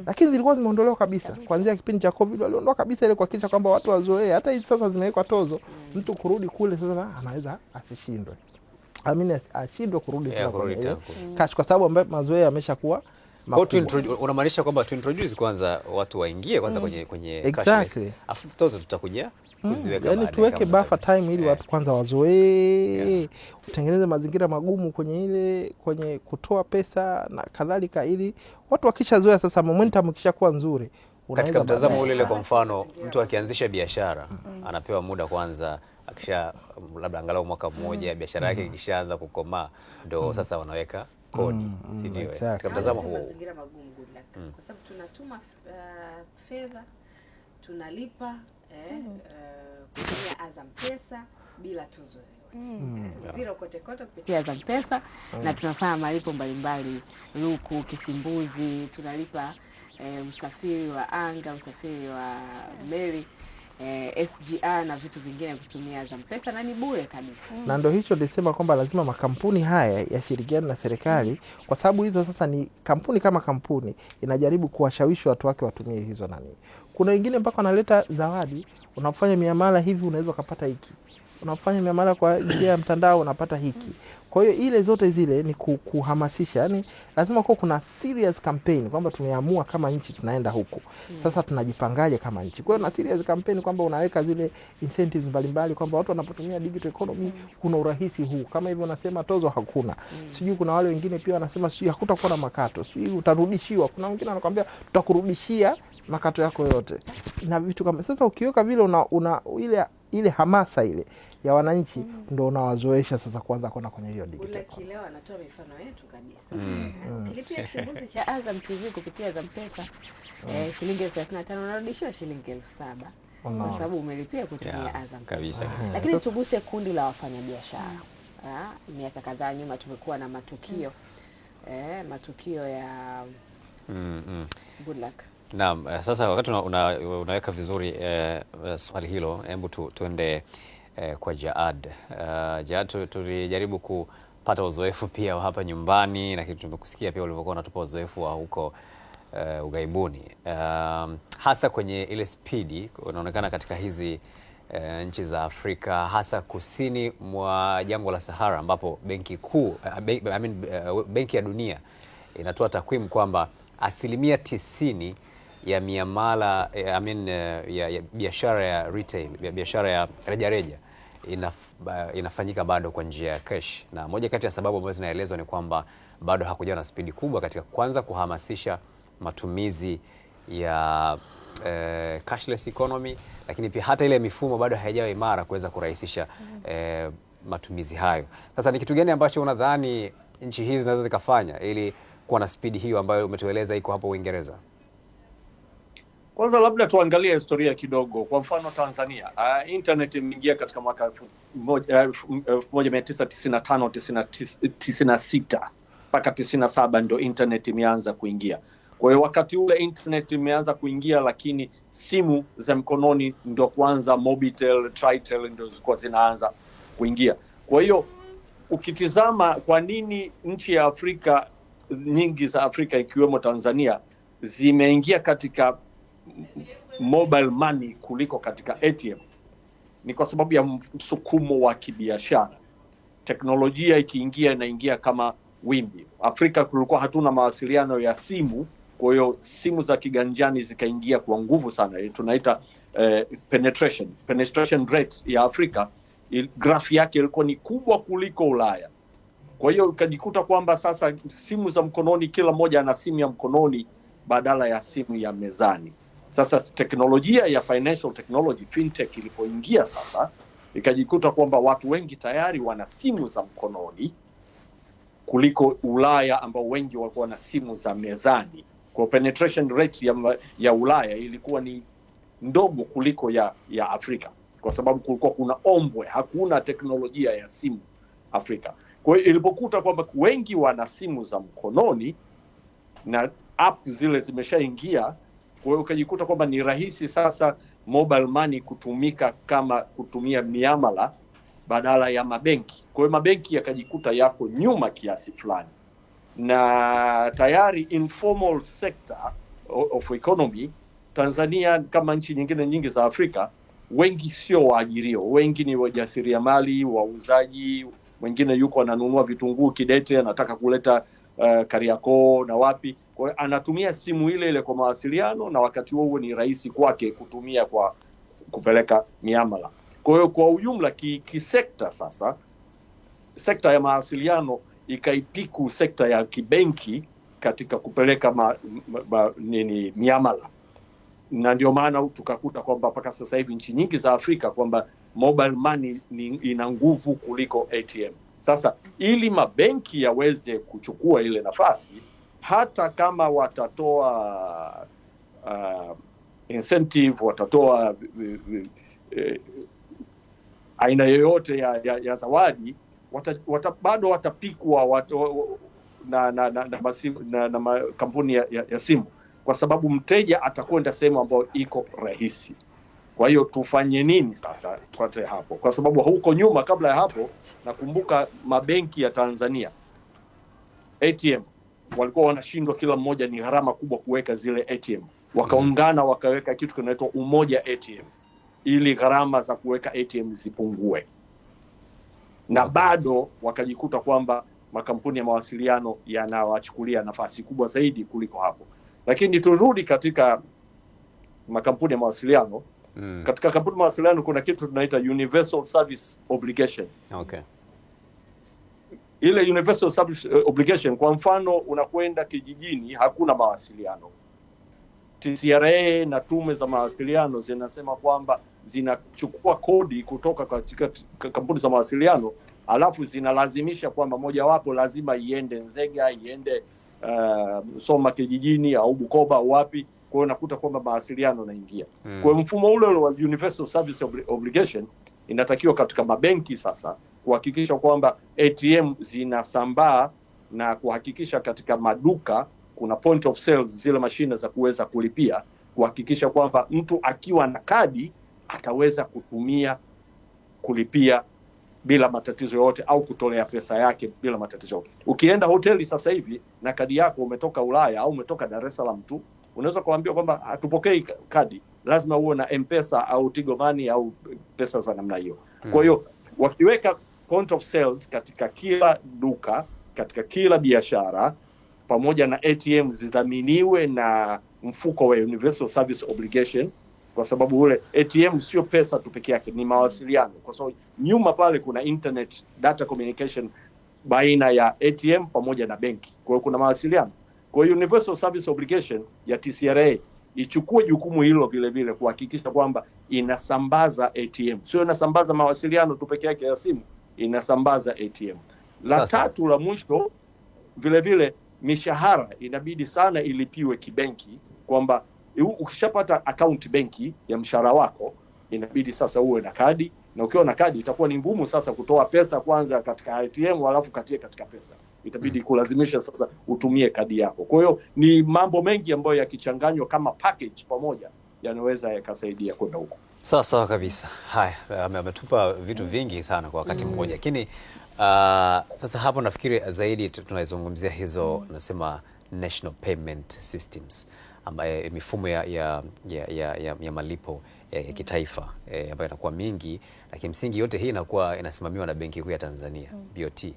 Lakini zilikuwa zimeondolewa kabisa. Kuanzia kipindi cha COVID waliondoa kabisa ile kuhakikisha kwamba watu wazoee. Hata hizi sasa zimewekwa tozo. Mtu kurudi kule sasa anaweza asishindwe. Ashindwe kurudi tena kwa sababu mazoea yameshakuwa Unamaanisha kwamba tu introduce kwanza watu waingie kwanza kwenye cashless, afu tozo tutakuja kuziweka yani tuweke buffer time ili watu kwanza wazoee, utengeneze mazingira magumu kwenye kutoa pesa na kadhalika, ili watu wakishazoea sasa momentum ikishakuwa nzuri. Katika mtazamo ule, kwa mfano mtu akianzisha biashara anapewa muda kwanza, akisha labda angalau mwaka mmoja biashara yake ikishaanza kukomaa ndo sasa wanaweka kodi, si ndio? Katika mtazamo huo mazingira magumu kwa sababu tunatuma fedha, tunalipa kutumia Azam Pesa bila tozo yoyote, zero kote kupitia Azam Pesa, na tunafanya malipo mbalimbali, luku, kisimbuzi, tunalipa usafiri wa anga, usafiri wa meli, SGR na vitu vingine kutumia Azam Pesa, na ni bure kabisa. Na ndio hicho nilisema kwamba lazima makampuni haya yashirikiane na serikali, kwa sababu hizo sasa ni kampuni kama kampuni inajaribu kuwashawishi watu wake watumie hizo nani. Kuna wengine mpaka wanaleta zawadi, unafanya miamala hivi unaweza kupata hiki, unafanya miamala kwa njia ya mtandao unapata hiki. Kwa hiyo ile zote zile ni kuhamasisha, yani lazima kuwa kuna serious campaign kwamba tumeamua kama nchi tunaenda huko. Sasa tunajipangaje kama nchi? Kwa hiyo na serious campaign kwamba unaweka zile incentives mbalimbali kwamba watu wanapotumia digital economy kuna urahisi huu. Kama hivyo nasema tozo hakuna. Sijui kuna wale wengine pia wanasema sijui hakutakuwa na makato. Sijui utarudishiwa. Kuna wengine wanakuambia tutakurudishia makato yako yote. Na vitu kama sasa ukiweka vile una ile hamasa ile ya wananchi ndio unawazoesha sasa kwanza kwenda kwenye hiyo digital. Ule leo anatoa mifano yetu kabisa. Ukilipia kisimbuzi cha Azam TV kupitia Azam Pesa shilingi 35 unarudishiwa shilingi 7,000 kwa sababu umelipia kutumia Azam kabisa. Lakini tuguse kundi la wafanyabiashara. Miaka kadhaa nyuma tumekuwa na matukio ya good luck. Naam, sasa wakati unaweka vizuri swali hilo, hebu tuende kwa Jahad. Jahad, tulijaribu kupata uzoefu pia hapa nyumbani, na kitu tumekusikia pia ulivyokuwa unatupa uzoefu wa huko ugaibuni, hasa kwenye ile spidi unaonekana katika hizi nchi za Afrika, hasa kusini mwa jangwa la Sahara, ambapo Benki ya Dunia inatoa takwimu kwamba 90% ya miamala ya biashara ya retail, ya biashara ya rejareja inafanyika bado kwa njia ya cash, na moja kati ya sababu ambazo zinaelezwa ni kwamba bado hakujawa na spidi kubwa katika kwanza kuhamasisha matumizi ya cashless economy, lakini pia hata ile mifumo bado haijawa imara kuweza kurahisisha matumizi hayo. Sasa ni kitu gani ambacho unadhani nchi hizi zinaweza zikafanya ili kuwa na spidi hiyo ambayo umetueleza iko hapo Uingereza? Kwanza labda tuangalie historia kidogo. Kwa mfano Tanzania, internet imeingia katika mwaka 1995-96 mpaka 97 ndio internet imeanza kuingia. Kwa hiyo wakati ule internet imeanza kuingia, lakini simu za mkononi ndio kwanza, Mobitel, Tritel ndio zilikuwa zinaanza kuingia. Kwa hiyo ukitizama kwa nini nchi ya Afrika nyingi za Afrika ikiwemo Tanzania zimeingia katika mobile money kuliko katika ATM, ni kwa sababu ya msukumo wa kibiashara. Teknolojia ikiingia inaingia kama wimbi. Afrika kulikuwa hatuna mawasiliano ya simu, kwa hiyo simu za kiganjani zikaingia kwa nguvu sana. Tunaita penetration rate ya Afrika, graph yake ilikuwa ni kubwa kuliko Ulaya. Kwa hiyo ukajikuta kwamba sasa simu za mkononi, kila mmoja ana simu ya mkononi badala ya simu ya mezani. Sasa teknolojia ya financial technology, fintech ilipoingia sasa, ikajikuta kwamba watu wengi tayari wana simu za mkononi kuliko Ulaya ambao wengi walikuwa na simu za mezani. Kwa penetration rate ya Ulaya ilikuwa ni ndogo kuliko ya Afrika, kwa sababu kulikuwa kuna ombwe, hakuna teknolojia ya simu Afrika. Kwa hiyo ilipokuta kwamba wengi wana simu za mkononi na app zile zimeshaingia, kwa hiyo ukajikuta kwamba ni rahisi sasa mobile money kutumika kama kutumia miamala badala ya mabenki. Kwa hiyo mabenki yakajikuta yako nyuma kiasi fulani, na tayari informal sector of economy, Tanzania kama nchi nyingine nyingi za Afrika, wengi sio waajiriwa, wengi ni wajasiriamali, wauzaji. Mwingine yuko ananunua vitunguu Kidete, anataka kuleta Kariakoo na wapi, Kwa hiyo anatumia simu ile ile kwa mawasiliano, na wakati huo ni rahisi kwake kutumia kwa kupeleka miamala. Kwa hiyo kwa ujumla kisekta sasa, sekta ya mawasiliano ikaipiku sekta ya kibenki katika kupeleka miamala, na ndio maana tukakuta kwamba mpaka sasa hivi nchi nyingi za Afrika kwamba mobile money ina nguvu kuliko ATM. Sasa ili mabenki yaweze kuchukua ile nafasi, hata kama watatoa incentive, watatoa aina yoyote ya zawadi, bado watapikwa na makampuni ya simu, kwa sababu mteja atakwenda sehemu ambayo iko rahisi. Kwa hiyo tufanye nini sasa tupate hapo? Kwa sababu huko nyuma, kabla ya hapo, nakumbuka mabenki ya Tanzania ATM walikuwa wanashindwa, kila mmoja ni gharama kubwa kuweka zile ATM. Wakaungana wakaweka kitu kinaitwa Umoja ATM ili gharama za kuweka ATM zipungue, na bado wakajikuta kwamba makampuni ya mawasiliano yanawachukulia nafasi kubwa zaidi kuliko hapo. Lakini turudi katika makampuni ya mawasiliano. Katika kampuni ya mawasiliano kuna kitu tunaita Universal Service Obligation. Okay. Ile Universal Service Obligation, kwa mfano unakwenda kijijini, hakuna mawasiliano, TCRA na tume za mawasiliano zinasema kwamba zinachukua kodi kutoka katika kampuni za mawasiliano, alafu zinalazimisha kwamba mojawapo lazima iende Nzega, iende Soma kijijini au Bukoba au wapi. Kwa hiyo nakuta kwamba mawasiliano yanaingia. Kwa hiyo mfumo ule wa Universal Service Obligation inatakiwa katika mabenki sasa kuhakikisha kwamba ATM zinasambaa, na kuhakikisha katika maduka kuna point of sales, zile mashine za kuweza kulipia, kuhakikisha kwamba mtu akiwa na kadi ataweza kutumia kulipia bila matatizo yote, au kutolea pesa yake bila matatizo yote. Ukienda hoteli sasa hivi na kadi yako, umetoka Ulaya au umetoka Dar es Salaam tu, unaweza kuambia kwamba hatupokei kadi, lazima uwe na M-Pesa au Tigo Money au pesa za namna hiyo. Kwa hiyo wakiweka point of sales katika kila duka, katika kila biashara, pamoja na ATM zidhaminiwe na mfuko wa Universal Service Obligation, kwa sababu ule ATM sio pesa tu peke yake, ni mawasiliano. Kwa sababu nyuma pale kuna internet data communication baina ya ATM pamoja na benki. Kwa hiyo kuna mawasiliano. Kwa hiyo Universal Service Obligation ya TCRA ichukue jukumu hilo vile vile, kuhakikisha kwamba inasambaza ATM. Sio inasambaza mawasiliano tu peke yake ya simu, inasambaza ATM. La tatu la mwisho vile vile, mishahara inabidi sana ilipiwe kibenki, kwamba ukishapata account benki ya mshahara wako, inabidi sasa uwe na kadi, na ukiwa na kadi itakuwa ni ngumu sasa kutoa pesa kwanza katika ATM alafu katie katika pesa. Itabidi kulazimisha sasa utumie kadi yako. Kwa hiyo ni mambo mengi ambayo yakichanganywa kama package pamoja yanaweza yakasaidia kwenda huko. Sawa kabisa. Haya, ametupa vitu vingi sana kwa wakati mmoja. Lakini sasa hapo nafikiri zaidi tunaizungumzia hizo nasema national payment systems, ambaye mifumo ya malipo ya kitaifa ambayo inakuwa mingi, lakini msingi yote hii inakuwa inasimamiwa na Benki Kuu ya Tanzania, BOT.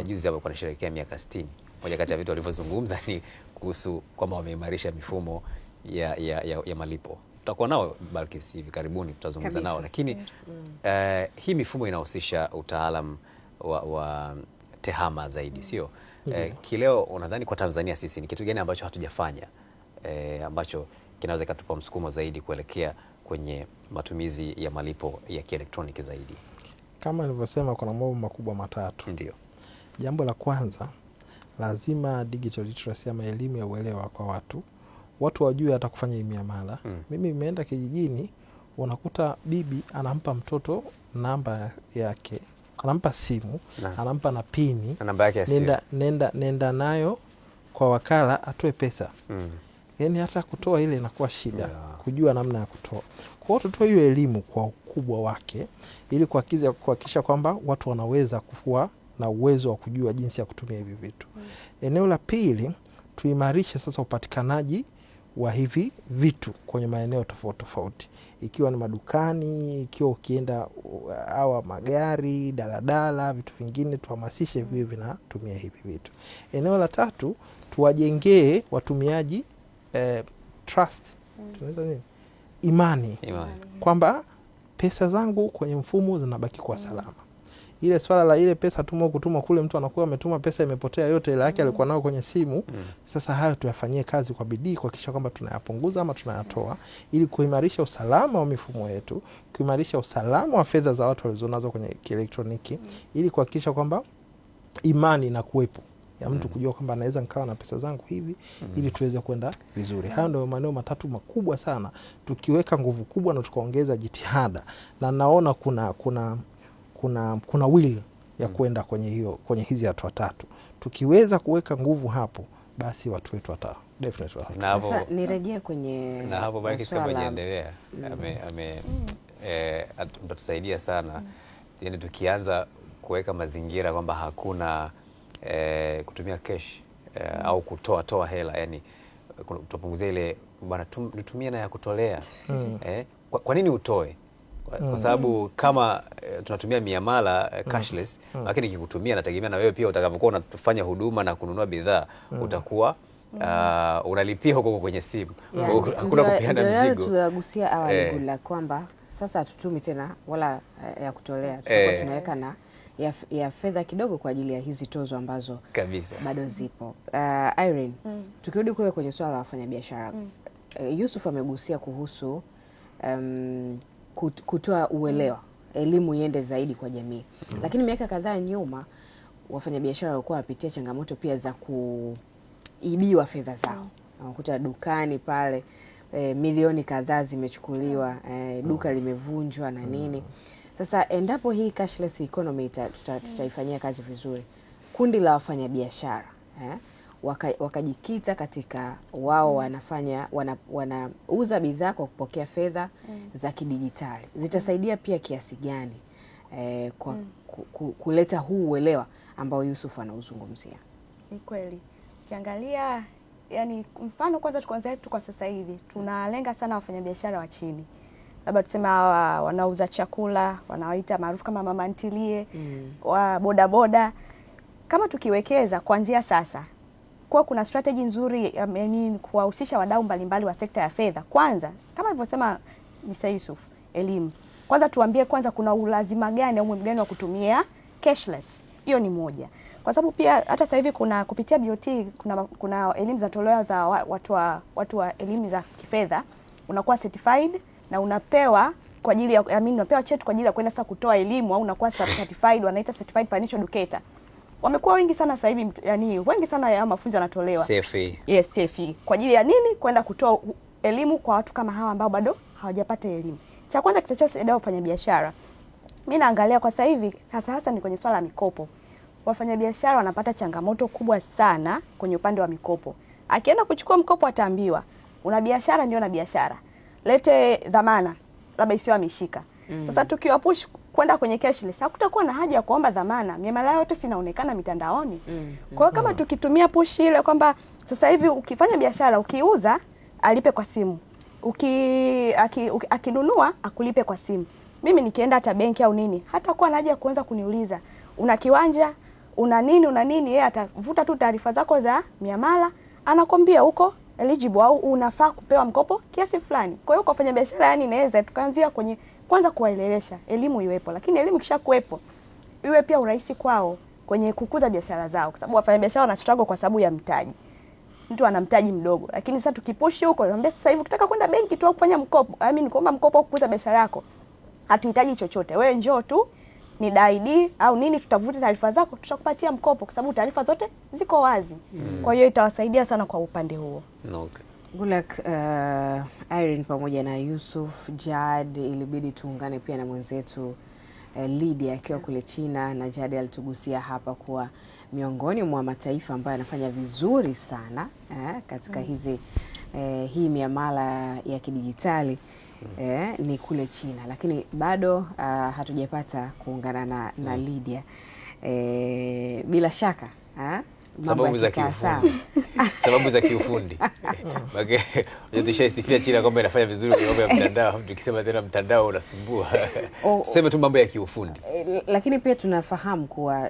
Juzi hapo kuna sherehekea miaka 60. Moja kati ya vitu walivyozungumza ni kuhusu kwamba wameimarisha mifumo ya malipo. Tutakuwa nao Balkis hivi karibuni, tutazungumza nao, lakini hii mifumo inahusisha utaalamu wa tehama zaidi, sio? Kileo, unadhani kwa Tanzania sisi ni kitu gani ambacho hatujafanya ambacho kinaweza katupa msukumo zaidi kuelekea kwenye matumizi ya malipo ya kielektroniki zaidi? Kama nilivyosema, kuna mambo makubwa matatu. Ndio. Jambo la kwanza, lazima digital literacy ama elimu ya uelewa kwa watu wajue hata kufanya hii miamala. Mimi nimeenda kijijini, unakuta bibi anampa mtoto namba yake, anampa simu, anampa na pini, namba yake ya simu. Nenda nayo kwa wakala atoe pesa. Yaani hata kutoa ile inakuwa shida, kujua namna ya kutoa. Kwa hiyo tutoe hiyo elimu kwa ukubwa wake, ili kuhakikisha kwamba watu wanaweza kuwa na uwezo wa kujua jinsi ya kutumia hivi vitu. Eneo la pili, tuimarishe sasa upatikanaji wa hivi vitu kwenye maeneo tofauti tofauti, ikiwa ni madukani, ikiwa ukienda hawa magari, daladala, vitu vingine tuhamasishe viwe vinatumia hivi vitu. Eneo la tatu, tuwajengee watumiaji trust, tunaweza nini? Imani. Kwamba pesa zangu kwenye mfumo zinabaki kwa salama. Ile swala la ile pesa kutuma kule, mtu anakuwa ametuma pesa imepotea yote, ile yake alikuwa nao kwenye simu. Sasa hayo tuyafanyie kazi kwa bidii kuhakikisha kwamba tunayapunguza ama tunayatoa, ili kuimarisha usalama wa mifumo yetu, kuimarisha usalama wa fedha za watu walizonazo kwenye kielektroniki, ili kuhakikisha kwamba imani inakuwepo ya mtu kujua kwamba anaweza nikawa na pesa zangu hivi, ili tuweze kwenda vizuri. Hayo ndio maeneo matatu makubwa sana. Tukiweka nguvu kubwa na tukaongeza jitihada, na naona kuna will ya kwenda kwenye hizi hatua tatu. Tukiweza kuweka nguvu hapo, basi watu wetu definitely. Sasa nirejea kwenye na hapo baki sasa endelea. Mtatusaidia sana. Yaani tukianza kuweka mazingira kwamba hakuna kutumia cash au kutoa hela, yani tutapunguzia ile bwana tutumie na ya kutolea. Kwa nini utoe? Kwa sababu kama tunatumia miamala cashless, lakini nikikutumia nategemea na wewe pia utakavyokuwa unafanya huduma na kununua bidhaa utakuwa unalipia huko kwenye simu. Hakuna kupeana mzigo. Tuliagusia awali la kwamba sasa hatutumi tena wala ya kutolea, tutakuwa tunaweka na ya fedha kidogo kwa ajili ya hizi tozo ambazo kabisa bado zipo. Irene, tukirudi kule kwenye swala la wafanyabiashara, Yusuf amegusia kuhusu kutoa uelewa, elimu iende zaidi kwa jamii. Lakini miaka kadhaa nyuma wafanyabiashara walikuwa wapitia changamoto pia za kuibiwa fedha zao. Unakuta dukani pale milioni kadhaa zimechukuliwa, duka limevunjwa na nini. Sasa endapo hii cashless economy tutaifanyia kazi vizuri, kundi la wafanyabiashara wakajikita katika wao wanauza bidhaa kwa kupokea fedha za kidijitali, zitasaidia pia kiasi gani kwa kuleta huu uelewa ambao Yusuf anauzungumzia? Ni kweli. Ukiangalia, yani mfano kwanza tukianza tu kwa sasa hivi tunalenga sana wafanyabiashara wa chini. Labda tuseme wanauza chakula, wanawaita maarufu kama mama ntilie, wa bodaboda. Kama tukiwekeza kuanzia sasa, kwa kuna strategy nzuri kuwahusisha wadau mbalimbali wa sekta ya fedha. Kwanza, kama alivyosema Mr. Yusuf, elimu. Kwanza tuambie kwanza kuna ulazima gani au umuhimu gani wa kutumia cashless. Hiyo ni moja. Kwa sababu pia hata sasa hivi kuna kupitia BOT kuna elimu za tolewa za watu wa elimu za kifedha, unakuwa certified na unapewa kwa ajili ya unapewa cheti kwa ajili ya kwenda sasa kutoa elimu, au unakuwa certified, wanaita certified financial educator. Wamekuwa wengi sana sasa hivi, yani wengi sana ya mafunzo yanatolewa. CFE. Yes, CFE. Kwa ajili ya nini? Kwenda kutoa elimu kwa watu kama hawa ambao bado hawajapata elimu. Cha kwanza kitachosaidia wafanyabiashara. Mimi naangalia kwa sasa hivi hasa ni kwenye swala la mikopo. Wafanyabiashara wanapata changamoto kubwa sana kwenye upande wa mikopo. Akienda kuchukua mkopo ataambiwa, una biashara ndio na biashara, lete dhamana, labda isiyo ameshika. Sasa tukiwa push kwenda kwenye cashless, hakutakuwa na haja ya kuomba dhamana. Miamala yote sinaonekana mitandaoni. Kwa hiyo kama tukitumia push ile kwamba sasa hivi ukifanya biashara, ukiuza alipe kwa simu, akinunua akulipe kwa simu. Mimi nikienda hata benki au nini, hata kuwa na haja ya kuanza kuniuliza una kiwanja, una nini, yeye atavuta tu taarifa zako za miamala, anakwambia huko eligible au unafaa kupewa mkopo kiasi fulani. Kwa hiyo kwa wafanya biashara, yani inaweza tukaanzia kwenye kwanza kuwaelewesha, elimu iwepo, lakini elimu kisha kuwepo iwe pia urahisi kwao kwenye kukuza biashara zao, kwa sababu wafanya biashara wana struggle kwa sababu ya mtaji. Mtu ana mtaji mdogo, lakini sasa tukipushi huko, naambia sasa hivi ukitaka kwenda benki tu au kufanya mkopo, kuomba mkopo au kukuza biashara yako, hatuhitaji chochote. Wewe njoo tu ni ID au nini, tutavuta taarifa zako, tutakupatia mkopo kwa sababu taarifa zote ziko wazi. Kwa hiyo itawasaidia sana kwa upande huo. Okay. Gulak, Irene pamoja na Yusuf, Jad, ilibidi tuungane pia na mwenzetu Lydia akiwa kule China, na Jad alitugusia hapa kuwa miongoni mwa mataifa ambayo yanafanya vizuri sana katika hii miamala ya kidijitali ni kule China, lakini bado hatujapata kuungana na Lydia. Bila shaka sababu za kiufundi. Sababu za kiufundi. Maana tulishaisifia China kwamba inafanya vizuri kwa mambo ya mtandao, tukisema tena mtandao unasumbua. Tuseme tu mambo ya kiufundi. Lakini pia tunafahamu kuwa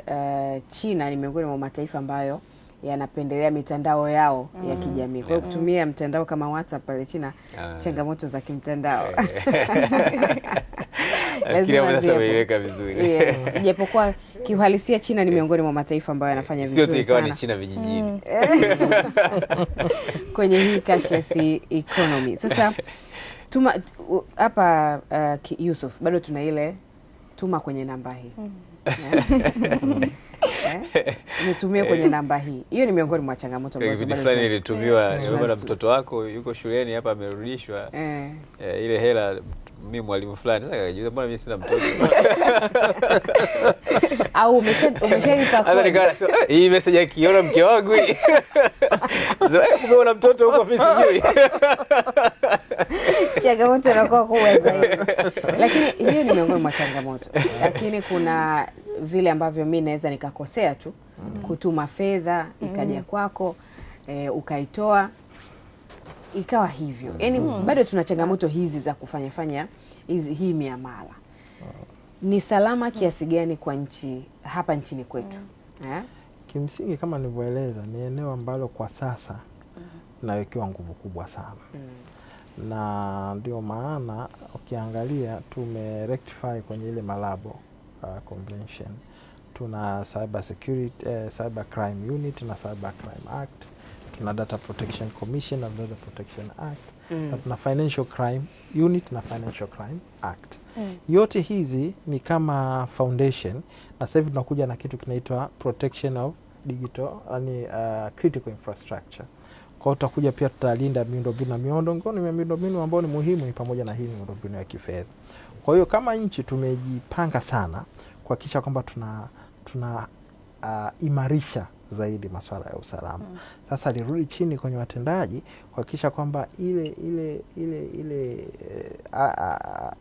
China ni miongoni mwa mataifa ambayo yanapendelea mitandao yao ya kijamii. Kwa hiyo kutumia mtandao kama WhatsApp pale China, changamoto za kimtandao lazima ziweke vizuri. Yes, japokuwa kiuhalisia China ni miongoni mwa mataifa ambayo yanafanya vizuri sana. Sio tu ikawa ni China vijijini. Kwenye hii cashless economy. Sasa tuma hapa Yusuf, bado tuna ile tuma kwenye namba hii. Umetumia kwenye namba hii. Hiyo ni miongoni mwa changamoto ambazo bado fulani ilitumiwa. Nimeona mtoto wako yuko shuleni hapa amerudishwa. Ile hela mimi mwalimu fulani sasa akajua mbona mimi sina mtoto. Au umeshalipa kwa. Hii message akiona mke wangu hii. Umeona mtoto huko ofisi sijui. Changamoto inakuwa kubwa zaidi. Lakini hiyo ni miongoni mwa changamoto. Lakini kuna vile ambavyo mimi naweza nikakosea tu kutuma fedha ikaja kwako ukaitoa ikawa hivyo. Yaani bado tuna changamoto hizi za kufanya hii miamala. Ni salama kiasi gani kwa hapa nchini kwetu? Kimsingi kama nilivyoeleza ni eneo ambalo kwa sasa nawekewa nguvu kubwa sana. Na ndio maana ukiangalia tumerectify kwenye ile Malabo Convention. Tuna Cyber Security, Cyber Crime Unit na Cyber Crime Act. Tuna Data Protection Commission na Data Protection Act. Na tuna Financial Crime Unit na Financial Crime Act. Yote hizi ni kama foundation, na sasa hivi tunakuja na kitu kinaitwa Protection of Digital, yani Critical Infrastructure. Kwa hiyo tutakuja pia tutalinda miundombinu na miundombinu ambayo ni muhimu, ni pamoja na hii miundombinu ya kifedha. Kwa hiyo kama nchi tumejipanga sana kuhakikisha kwamba tuna imarisha zaidi masuala ya usalama. Sasa lirudi chini kwenye watendaji kuhakikisha kwamba ile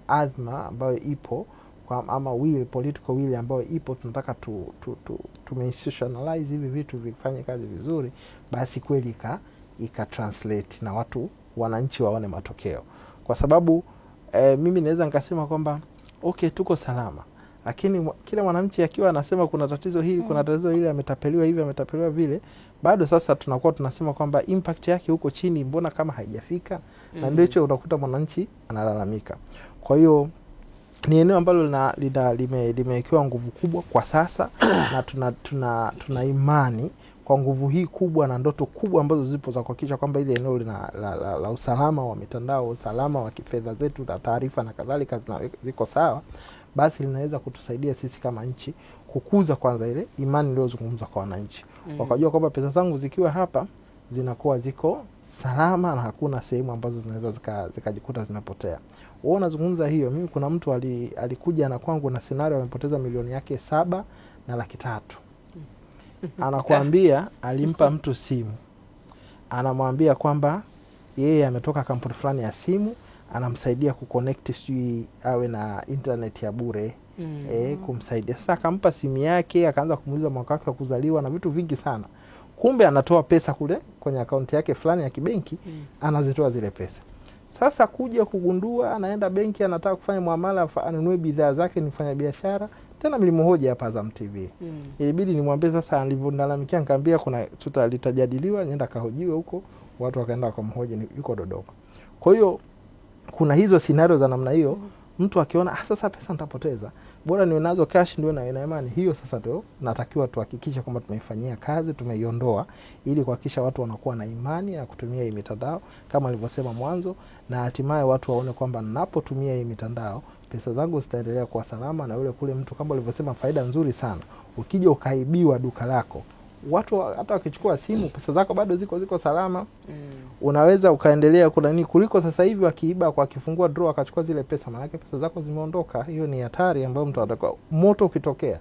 azma ambayo ipo ama political will ambayo ipo, tunataka institutionalize hivi vitu vifanye kazi vizuri, basi kweli ika translate na wananchi waone matokeo. Kwa sababu mimi naweza nikasema kwamba okay, tuko salama, lakini kila mwananchi akiwa anasema kuna tatizo hili, kuna tatizo hili, ametapeliwa hivi, ametapeliwa vile, bado sasa tunakuwa tunasema kwamba impact yake huko chini mbona kama haijafika. Na ndio hicho utakuta mwananchi analalamika. Kwa hiyo ni eneo ambalo limewekewa nguvu kubwa kwa sasa na tuna imani kwa nguvu hii kubwa na ndoto kubwa ambazo zipo za kuhakikisha kwamba ile eneo la usalama wa mitandao, usalama wa kifedha zetu na taarifa na kadhalika ziko sawa, basi linaweza kutusaidia sisi kama nchi kukuza kwanza ile imani niliyozungumza kwa wananchi. Wakajua kwamba pesa zangu zikiwa hapa zinakuwa ziko salama na hakuna sehemu ambazo zinaweza zikajikuta zimepotea. Wao nazungumza hiyo, mimi kuna mtu alikuja na kwangu na scenario amepoteza milioni yake 7.3. Anakuambia alimpa mtu simu, anamwambia kwamba yeye ametoka kampuni fulani ya simu, anamsaidia kuconnect sijui awe na internet ya bure, kumsaidia. Sasa akampa simu yake, akaanza kumuuliza mwaka wake wa kuzaliwa na vitu vingi sana. Kumbe anatoa pesa kule kwenye akaunti yake fulani ya kibenki, anazitoa zile pesa. Sasa kuja kugundua anaenda benki, anataka kufanya muamala, anunue bidhaa zake, ni mfanya biashara. Tena mlimhoja hapa Azam TV. Ilibidi nimwambie sasa, alivyonalalamikia nikamwambia kuna litajadiliwa, nenda kahojiwe huko. Watu wakaenda wakamhoji, yuko Dodoma. Kwa hiyo kuna hizo scenario za namna hiyo. Mtu akiona sasa pesa nitapoteza, bora niwe nazo cash, ndio na imani hiyo. Sasa ndio natakiwa tuhakikishe kwamba tumeifanyia kazi, tumeiondoa, ili kuhakikisha watu wanakuwa na imani ya kutumia hii mitandao kama nilivyosema mwanzo, na hatimaye watu waone kwamba ninapotumia hii mitandao pesa zangu zitaendelea kuwa salama. Na yule kule mtu kama alivyosema, faida nzuri sana, ukija ukaibiwa duka lako, watu hata wakichukua simu, pesa zako bado ziko salama. Unaweza ukaendelea kuliko sasa hivi wakiiba kwa kifungua draw akachukua zile pesa, maana yake pesa zako zimeondoka. Hiyo ni hatari ambayo mtu anataka. Moto ukitokea,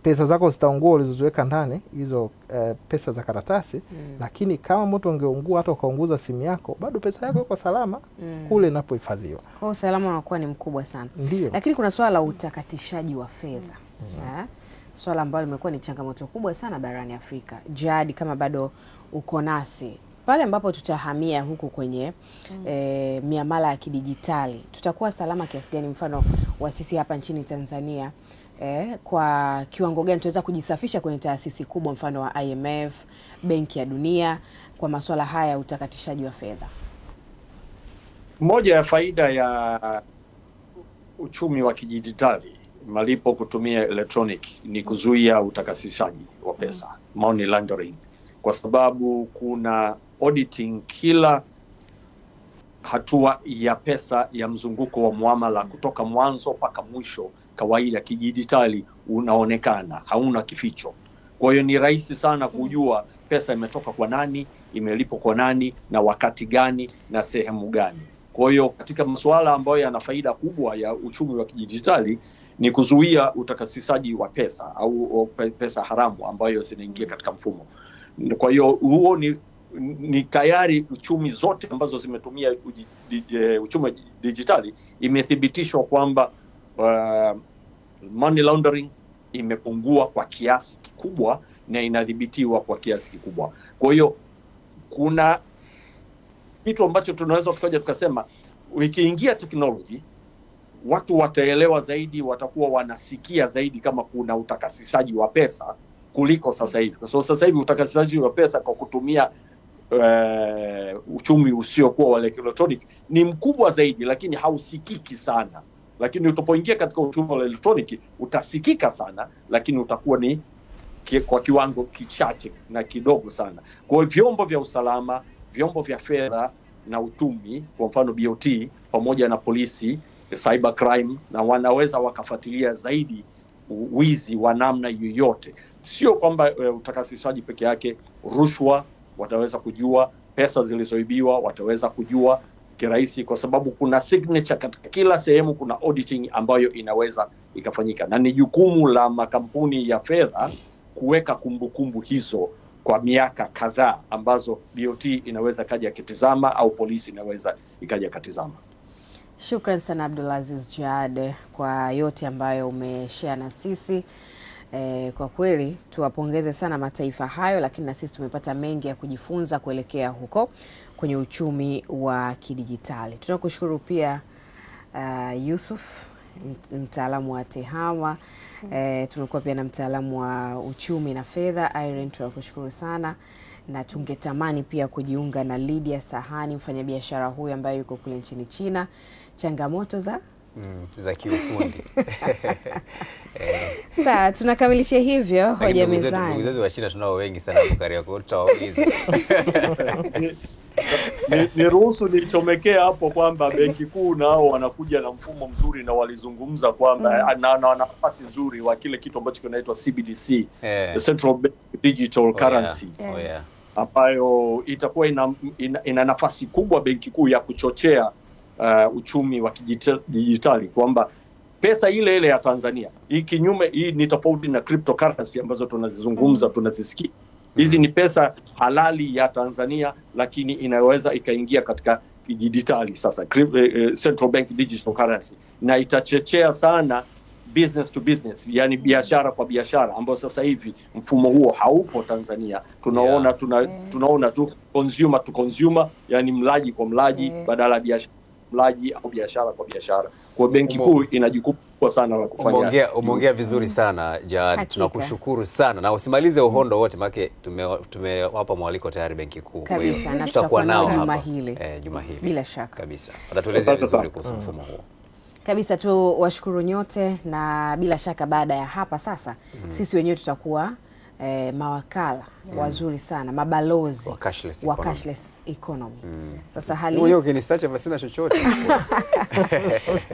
pesa zako zitaungua ulizoziweka ndani hizo pesa za karatasi. Lakini kama moto ungeungua hata ukaunguza simu yako, bado pesa yako iko salama kule inapohifadhiwa. Kwa usalama unakuwa ni mkubwa sana. Ndiyo. Lakini kuna swala la utakatishaji wa fedha. swala ambalo limekuwa ni changamoto kubwa sana barani Afrika. Jihad, kama bado uko nasi, pale ambapo tutahamia huku kwenye miamala ya kidijitali, tutakuwa salama kiasi gani? Mfano wa sisi hapa nchini Tanzania, kwa kiwango gani tutaweza kujisafisha kwenye taasisi kubwa mfano wa IMF, Benki ya Dunia kwa masuala haya ya utakatishaji wa fedha? Moja ya faida ya uchumi wa kidijitali, malipo kutumia electronic, ni kuzuia utakasishaji wa pesa, money laundering, kwa sababu kuna auditing kila hatua ya pesa ya mzunguko wa muamala kutoka mwanzo mpaka mwisho. Kawaida kidijitali unaonekana, hauna kificho. Kwa hiyo ni rahisi sana kujua pesa imetoka kwa nani, imelipwa kwa nani, na wakati gani na sehemu gani. Kwa hiyo katika masuala ambayo yana faida kubwa ya uchumi wa kidijitali ni kuzuia utakasishaji wa pesa au pesa haramu ambayo zinaingia katika mfumo. Kwa hiyo huo ni tayari uchumi zote ambazo zimetumia uchumi wa dijitali imethibitishwa kwamba money laundering imepungua kwa kiasi kikubwa na inadhibitiwa kwa kiasi kikubwa. Kwa hiyo kuna kitu ambacho tunaweza tukaja tukasema, ikiingia teknoloji watu wataelewa zaidi, watakuwa wanasikia zaidi kama kuna utakasishaji wa pesa kuliko sasa hivi. Kwa sababu sasa hivi utakasishaji wa pesa kwa kutumia uchumi usiokuwa wa electronic ni mkubwa zaidi, lakini hausikiki sana. Lakini utapoingia katika uchumi wa electronic utasikika sana, lakini utakuwa ni kwa kiwango kichache na kidogo sana. Kwa hiyo vyombo vya usalama, vyombo vya fedha na uchumi, kwa mfano BOT pamoja na polisi, cyber crime, na wanaweza wakafuatilia zaidi wizi wa namna yoyote. Sio kwamba utakasishaji peke yake, rushwa wataweza kujua, pesa zilizoibiwa wataweza kujua kirahisi, kwa sababu kuna signature katika kila sehemu, kuna auditing ambayo inaweza ikafanyika, na ni jukumu la makampuni ya fedha kuweka kumbukumbu hizo kwa miaka kadhaa ambazo BOT inaweza kaja kitizama au polisi inaweza ikaja katizama. Shukran sana Abdulaziz Jihad kwa yote ambayo umeshare na sisi. Kwa kweli tuwapongeze sana mataifa hayo, lakini na sisi tumepata mengi ya kujifunza kuelekea huko kwenye uchumi wa kidijitali. Tunakushukuru pia Yusuf, mtaalamu wa TEHAMA. Tumekuwa pia na mtaalamu wa uchumi na fedha Irene, tunakushukuru sana, na tungetamani pia kujiunga na Lydia Sahani, mfanyabiashara huyu ambaye yuko kule nchini China. Changamoto za kiufundi. Sasa tunakamilisha hivyo hoja mezani. Ndugu zetu wa China tunao wengi sana Bukaria, kwa tutawauliza. Niruhusu nichomekea hapo kwamba Benki Kuu nao wanakuja na mfumo mzuri, na walizungumza kwamba na nafasi nzuri wa kile kitu ambacho kinaitwa CBDC, the Central Bank Digital Currency, ambayo itakuwa ina nafasi kubwa Benki Kuu ya kuchochea uchumi wa kidijitali, kwamba pesa ile ile ya Tanzania hii kinyume, hii ni tofauti na cryptocurrency ambazo tunazizungumza, tunazisikia. Hizi ni pesa halali ya Tanzania, lakini inaweza ikaingia katika kidijitali sasa, Central Bank Digital Currency, na itachochea sana business to business, yani biashara kwa biashara, ambayo sasa hivi mfumo huo haupo Tanzania. Tunaona tu consumer to consumer, yani mlaji kwa mlaji, badala ya biashara mlaji au biashara kwa biashara. Kwa Benki Kuu ina jukumu kubwa sana la kufanya. Umeongea vizuri sana Jihad, tunakushukuru sana, na usimalize uhondo wote, maana tumewapa mwaliko tayari Benki Kuu. Kwa hiyo tutakuwa nao juma hili. Juma hili bila shaka kabisa watatuelezea vizuri kuhusu mfumo huo. Kabisa tu washukuru nyote, na bila shaka baada ya hapa sasa sisi wenyewe tutakuwa mawakala wazuri sana, mabalozi wa cashless economy. Sasa hali hiyo ukinisacha basi na chochote.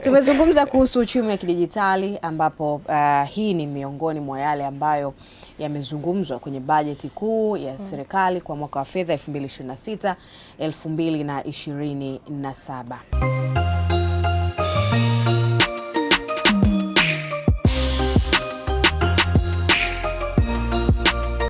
Tumezungumza kuhusu uchumi wa kidijitali, ambapo hii ni miongoni mwa yale ambayo yamezungumzwa kwenye bajeti kuu ya serikali kwa mwaka wa fedha 2026 2027.